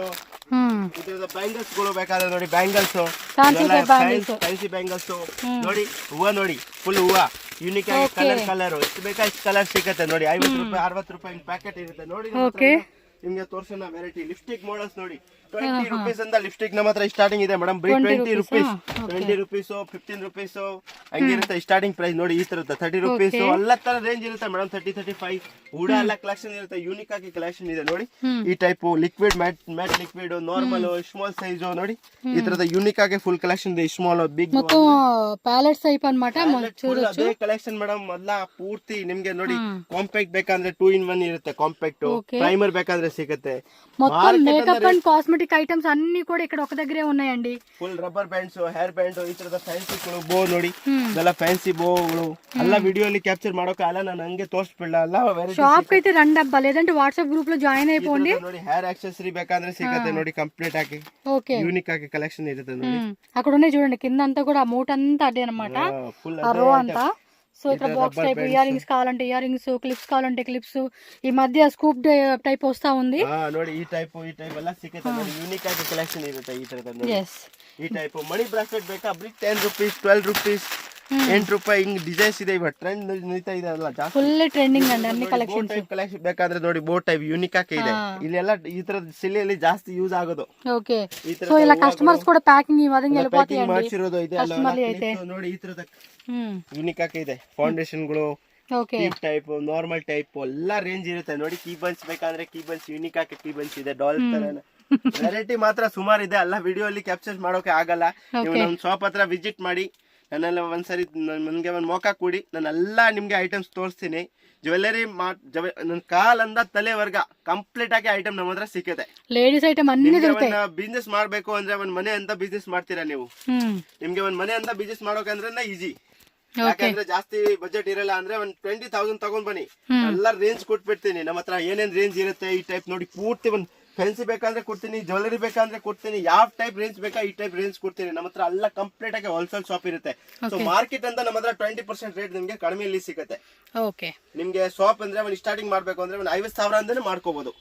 [SPEAKER 2] ಬ್ಯಾಂಗಲ್ಸ್ ಗಳು ಬೇಕಾದ್ರೆ ನೋಡಿ. ಬ್ಯಾಂಗಲ್ಸ್ ಫ್ಯಾನ್ಸಿ ಬ್ಯಾಂಗಲ್ಸ್ ನೋಡಿ. ಹೂವ ನೋಡಿ. ಫುಲ್ ಹೂವ ಯೂನಿಕ್ ಆಗಿ ಕಲರ್ ಎಷ್ಟು ಬೇಕಾ ಇಷ್ಟು ಕಲರ್ ಸಿಗುತ್ತೆ ನೋಡಿ. 50 ರೂಪಾಯಿ 60 ರೂಪಾಯಿ ಪ್ಯಾಕೆಟ್ ಇರುತ್ತೆ ನೋಡಿ.
[SPEAKER 1] ಓಕೆ,
[SPEAKER 2] ನಿಮ್ಗೆ ತೋರ್ಸೋಣ ವೆರೈಟಿ ಲಿಪ್ಸ್ಟಿಕ್ ಮಾಡಲ್ಸ್ ನೋಡಿ 20 rupees ಅಂತ ಲಿಪ್ಸ್ಟಿಕ್ ನಮ್ಮ ಹತ್ರ ಸ್ಟಾರ್ಟಿಂಗ್ ಇದೆ ಮೇಡಮ್. ಬರೀ 20 rupees, 20 rupees, 15 rupees ಹಂಗಿರುತ್ತೆ starting price ನೋಡಿ. ಈ ತರ 30 rupees ಎಲ್ಲ ತರ ರೇಂಜ್ ಇರುತ್ತೆ ಮೇಡಮ್. 30, 35 ಹೂಡ ಎಲ್ಲ ಕಲೆಕ್ಷನ್ ಇರುತ್ತೆ. ಯೂನಿಕ್ ಆಗಿ ಕಲೆಕ್ಷನ್ ಇದೆ ನೋಡಿ. ಈ type liquid matte liquid, normal, small size ನೋಡಿ. ಈ ತರದ ಯೂನಿಕ್ ಆಗಿ ಫುಲ್ ಕಲೆಕ್ಷನ್ ಇದೆ. ಸ್ಮಾಲ್, ಬಿಗ್,
[SPEAKER 1] ಪ್ಯಾಲೆಟ್ಸ್ ಟೈಪ್ ಅನ್మాట.
[SPEAKER 2] ಅದೇ ಕಲೆಕ್ಷನ್ ಮೇಡಮ್. ಮೊದಲ ಪೂರ್ತಿ ನಿಮ್ಗೆ ನೋಡಿ. ಕಾಂಪ್ಯಾಕ್ಟ್ ಬೇಕಂದ್ರೆ 2 in 1 ಇರುತ್ತೆ. ಕಾಂಪ್ಯಾಕ್ಟ್ ಪ್ರೈಮರ್ ಬೇಕಾದ್ರೆ ಸಿಗುತ್ತೆ.
[SPEAKER 1] మొత్తం మేకప్ అండ్ కాస్మెటిక్ ఐటమ్స్ అన్ని కూడా ఇక్కడ ఒక దగ్గరే ఉన్నాయండి.
[SPEAKER 2] Full rubber bands, hair band, ಈ ತರದ ಫ್ಯಾನ್ಸಿ ಬೋ ನೋಡಿ. ಇದೆಲ್ಲ ಫ್ಯಾನ್ಸಿ ಬೋಗಳು ಎಲ್ಲ ವಿಡಿಯೋಲಿ ಕ್ಯಾಪ್ಚರ್ ಮಾಡೋಕೆ ಅಲ್ಲ, ನಾನು ಹಂಗೆ ತೋರಿಸ್ಬಿಡಲ್ಲ.
[SPEAKER 1] షాప్ అయితే రండి అబ్బా, లేదంటే వాట్సాప్ గ్రూప్ లో జాయిన్ అయిపోండి.
[SPEAKER 2] ನೋಡಿ ಹೇರ್ ಆಕ್ಸೆಸರಿ ಬೇಕಾದ್ರೆ ಸಿಗುತ್ತೆ ನೋಡಿ. ಕಂಪ್ಲೀಟ್ ಆಗಿ యూనిక్ ಆಗಿ కలెక్షన్ ఇರುತ್ತೆ ನೋಡಿ.
[SPEAKER 1] అక్కడ ఉన్నాయి చూడండి, కింద అంతా కూడా మూట అంతా అదే అన్నమాట.
[SPEAKER 2] ఫుల్
[SPEAKER 1] ఆ రో అంతా. సో ఇక్కడ బాక్స్ టైప్ ఇయర్ రింగ్స్ కావాలంటే ఇయర్ రింగ్స్, క్లిప్స్ కావాలంటే క్లిప్స్. ఈ మధ్య స్కూప్ టైప్ వస్తా ఉంది
[SPEAKER 2] ನೋಡಿ. ಈ ಟೈಪ್ ಎಲ್ಲ ಸಿಗುತ್ತೆ ನೋಡಿ. ಯೂನಿಕ್ ಆಗಿ ಕಲೆಕ್ಷನ್ ಇರುತ್ತೆ ಈ ತರದ ನೋಡಿ. ಈ ಟೈಪ್ ಮಣಿ ಬ್ರಾಸ್ಲೆಟ್ ಬೇಕಾ ಬರೀ 10 rupees, 12 rupees, 8 ರೂಪಾಯಿ ಹಿಂಗ್ ಡಿಸೈನ್ಸ್ ಇದೆ. ಇವಾಗ ಟ್ರೆಂಡ್ ನಡೀತಾ ಇದೆ ಅಲ್ಲ ಜಾಸ್ತಿ.
[SPEAKER 1] ಫುಲ್ ಟ್ರೆಂಡಿಂಗ್ ಅಂడి అన్ని కలెక్షన్స్.
[SPEAKER 2] ಕಲೆಕ್ಷನ್ ಬೇಕಾದ್ರೆ ನೋಡಿ ಬೋ ಟೈಪ್ ಯೂನಿಕ್ ಆಗಿ ಇದೆ. ಇಲ್ಲೆಲ್ಲ ಈ ತರದ ಸಿಲಿಯಲ್ಲಿ ಜಾಸ್ತಿ ಯೂಸ್ ಆಗೋದು.
[SPEAKER 1] ಓಕೆ. ಸೊ ఇలా ಕಸ್ಟಮರ್ಸ್ ಕೂಡ ಪ್ಯಾಕಿಂಗ್ ಈ ವಿಧంగా వెళ్ళిపోతాయండి.
[SPEAKER 2] ಮಾಡ್ಸಿರೋದು ಇದೆ ಅಲ್ಲ ನೋಡಿ. ಈ ತರದ ಯೂನಿಕ್ ಆಗಿ ಇದೆ. ಫೌಂಡೇಶನ್ಗಳು ಟೈಪ್, ನಾರ್ಮಲ್ ಟೈಪ್ ಎಲ್ಲ ರೇಂಜ್ ಇರುತ್ತೆ ನೋಡಿ. ಕೀ ಬನ್ಸ್ ಬೇಕಂದ್ರೆ ಕೀ ಬನ್ಸ್, ಯೂನಿಕ್ ಆಗಿ ಕೀ ಬನ್ಸ್ ಇದೆ. ಡಾಲ್ ತರ ವೆರೈಟಿ ಮಾತ್ರ ಸುಮಾರು ಇದೆ. ಎಲ್ಲ ವಿಡಿಯೋ ಅಲ್ಲಿ ಕ್ಯಾಪ್ಚರ್ ಮಾಡೋಕೆ ಆಗಲ್ಲ. ನೀವು ನಮ್ಮ ಶಾಪ್ ಹತ್ರ ವಿಸಿಟ್ ಮಾಡಿ. ನಾನೆಲ್ಲ ಒಂದ್ಸರಿ ನನ್ಗೆ ಒಂದ್ ಮೋಕ ಕೊಡಿ, ನಾನೆಲ್ಲ ನಿಮ್ಗೆ ಐಟಮ್ಸ್ ತೋರಿಸ್ತೀನಿ. ಜ್ಯುವೆಲ್ಲರಿ ನನ್ ಕಾಲಂದ ತಲೆವರ್ಗ ಕಂಪ್ಲೀಟ್ ಆಗಿ ಐಟಮ್ ನಮ್ಮ ಹತ್ರ ಸಿಕ್ಕದೆ.
[SPEAKER 1] ಲೇಡೀಸ್ ಐಟಮ್ ಅನ್ನೇ ದೊರೆಯುತ್ತೆ.
[SPEAKER 2] ಬಿಸ್ನೆಸ್ ಮಾಡ್ಬೇಕು ಅಂದ್ರೆ ಒಂದ್ ಮನೆ ಅಂತ ಬಿಸ್ನೆಸ್ ಮಾಡ್ತೀರಾ ನೀವು. ನಿಮ್ಗೆ ಒಂದ್ ಮನೆ ಅಂತ ಬಿಸ್ನೆಸ್ ಮಾಡೋಕಂದ್ರೆ ಈಜಿ. ಯಾಕಂದ್ರೆ ಜಾಸ್ತಿ ಬಜೆಟ್ ಇರಲ್ಲ ಅಂದ್ರೆ ಒಂದ್ 20,000 ತಗೊಂಡ್ ಬನ್ನಿ. ಎಲ್ಲ ರೇಂಜ್ ಕೊಟ್ಬಿಡ್ತೀನಿ. ನಮ್ಮ ಹತ್ರ ಏನೇನ್ ರೇಂಜ್ ಇರುತ್ತೆ ಈ ಟೈಪ್ ನೋಡಿ. ಪೂರ್ತಿ ಒಂದ್ ಫ್ಯಾನ್ಸಿ ಬೇಕಂದ್ರೆ ಕೊಡ್ತೀನಿ, ಜ್ಯುವೆಲ್ಲರಿ ಬೇಕಂದ್ರೆ ಕೊಡ್ತೀನಿ. ಯಾವ ಟೈಪ್ ರೇಂಜ್ ಬೇಕಾ ಈ ಟೈಪ್ ರೇಂಜ್ ಕೊಡ್ತೀನಿ. ನಮ್ಮ ಹತ್ರ ಎಲ್ಲ ಕಂಪ್ಲೀಟ್ ಆಗಿ ಹೋಲ್ಸೇಲ್ ಶಾಪ್ ಇರುತ್ತೆ. ಸೊ ಮಾರ್ಕೆಟ್ ಅಂತ ನಮ್ಮ ಹತ್ರ 20% ರೇಟ್ ನಿಮ್ಗೆ ಕಡಿಮೆಯಲ್ಲಿ ಸಿಗುತ್ತೆ. ನಿಮ್ಗೆ ಶಾಪ್ ಅಂದ್ರೆ ಒಂದು ಸ್ಟಾರ್ಟಿಂಗ್ ಮಾಡ್ಬೇಕು ಅಂದ್ರೆ ಒಂದು 50,000 ಅಂತಾನೆ ಮಾಡ್ಕೋಬಹುದು.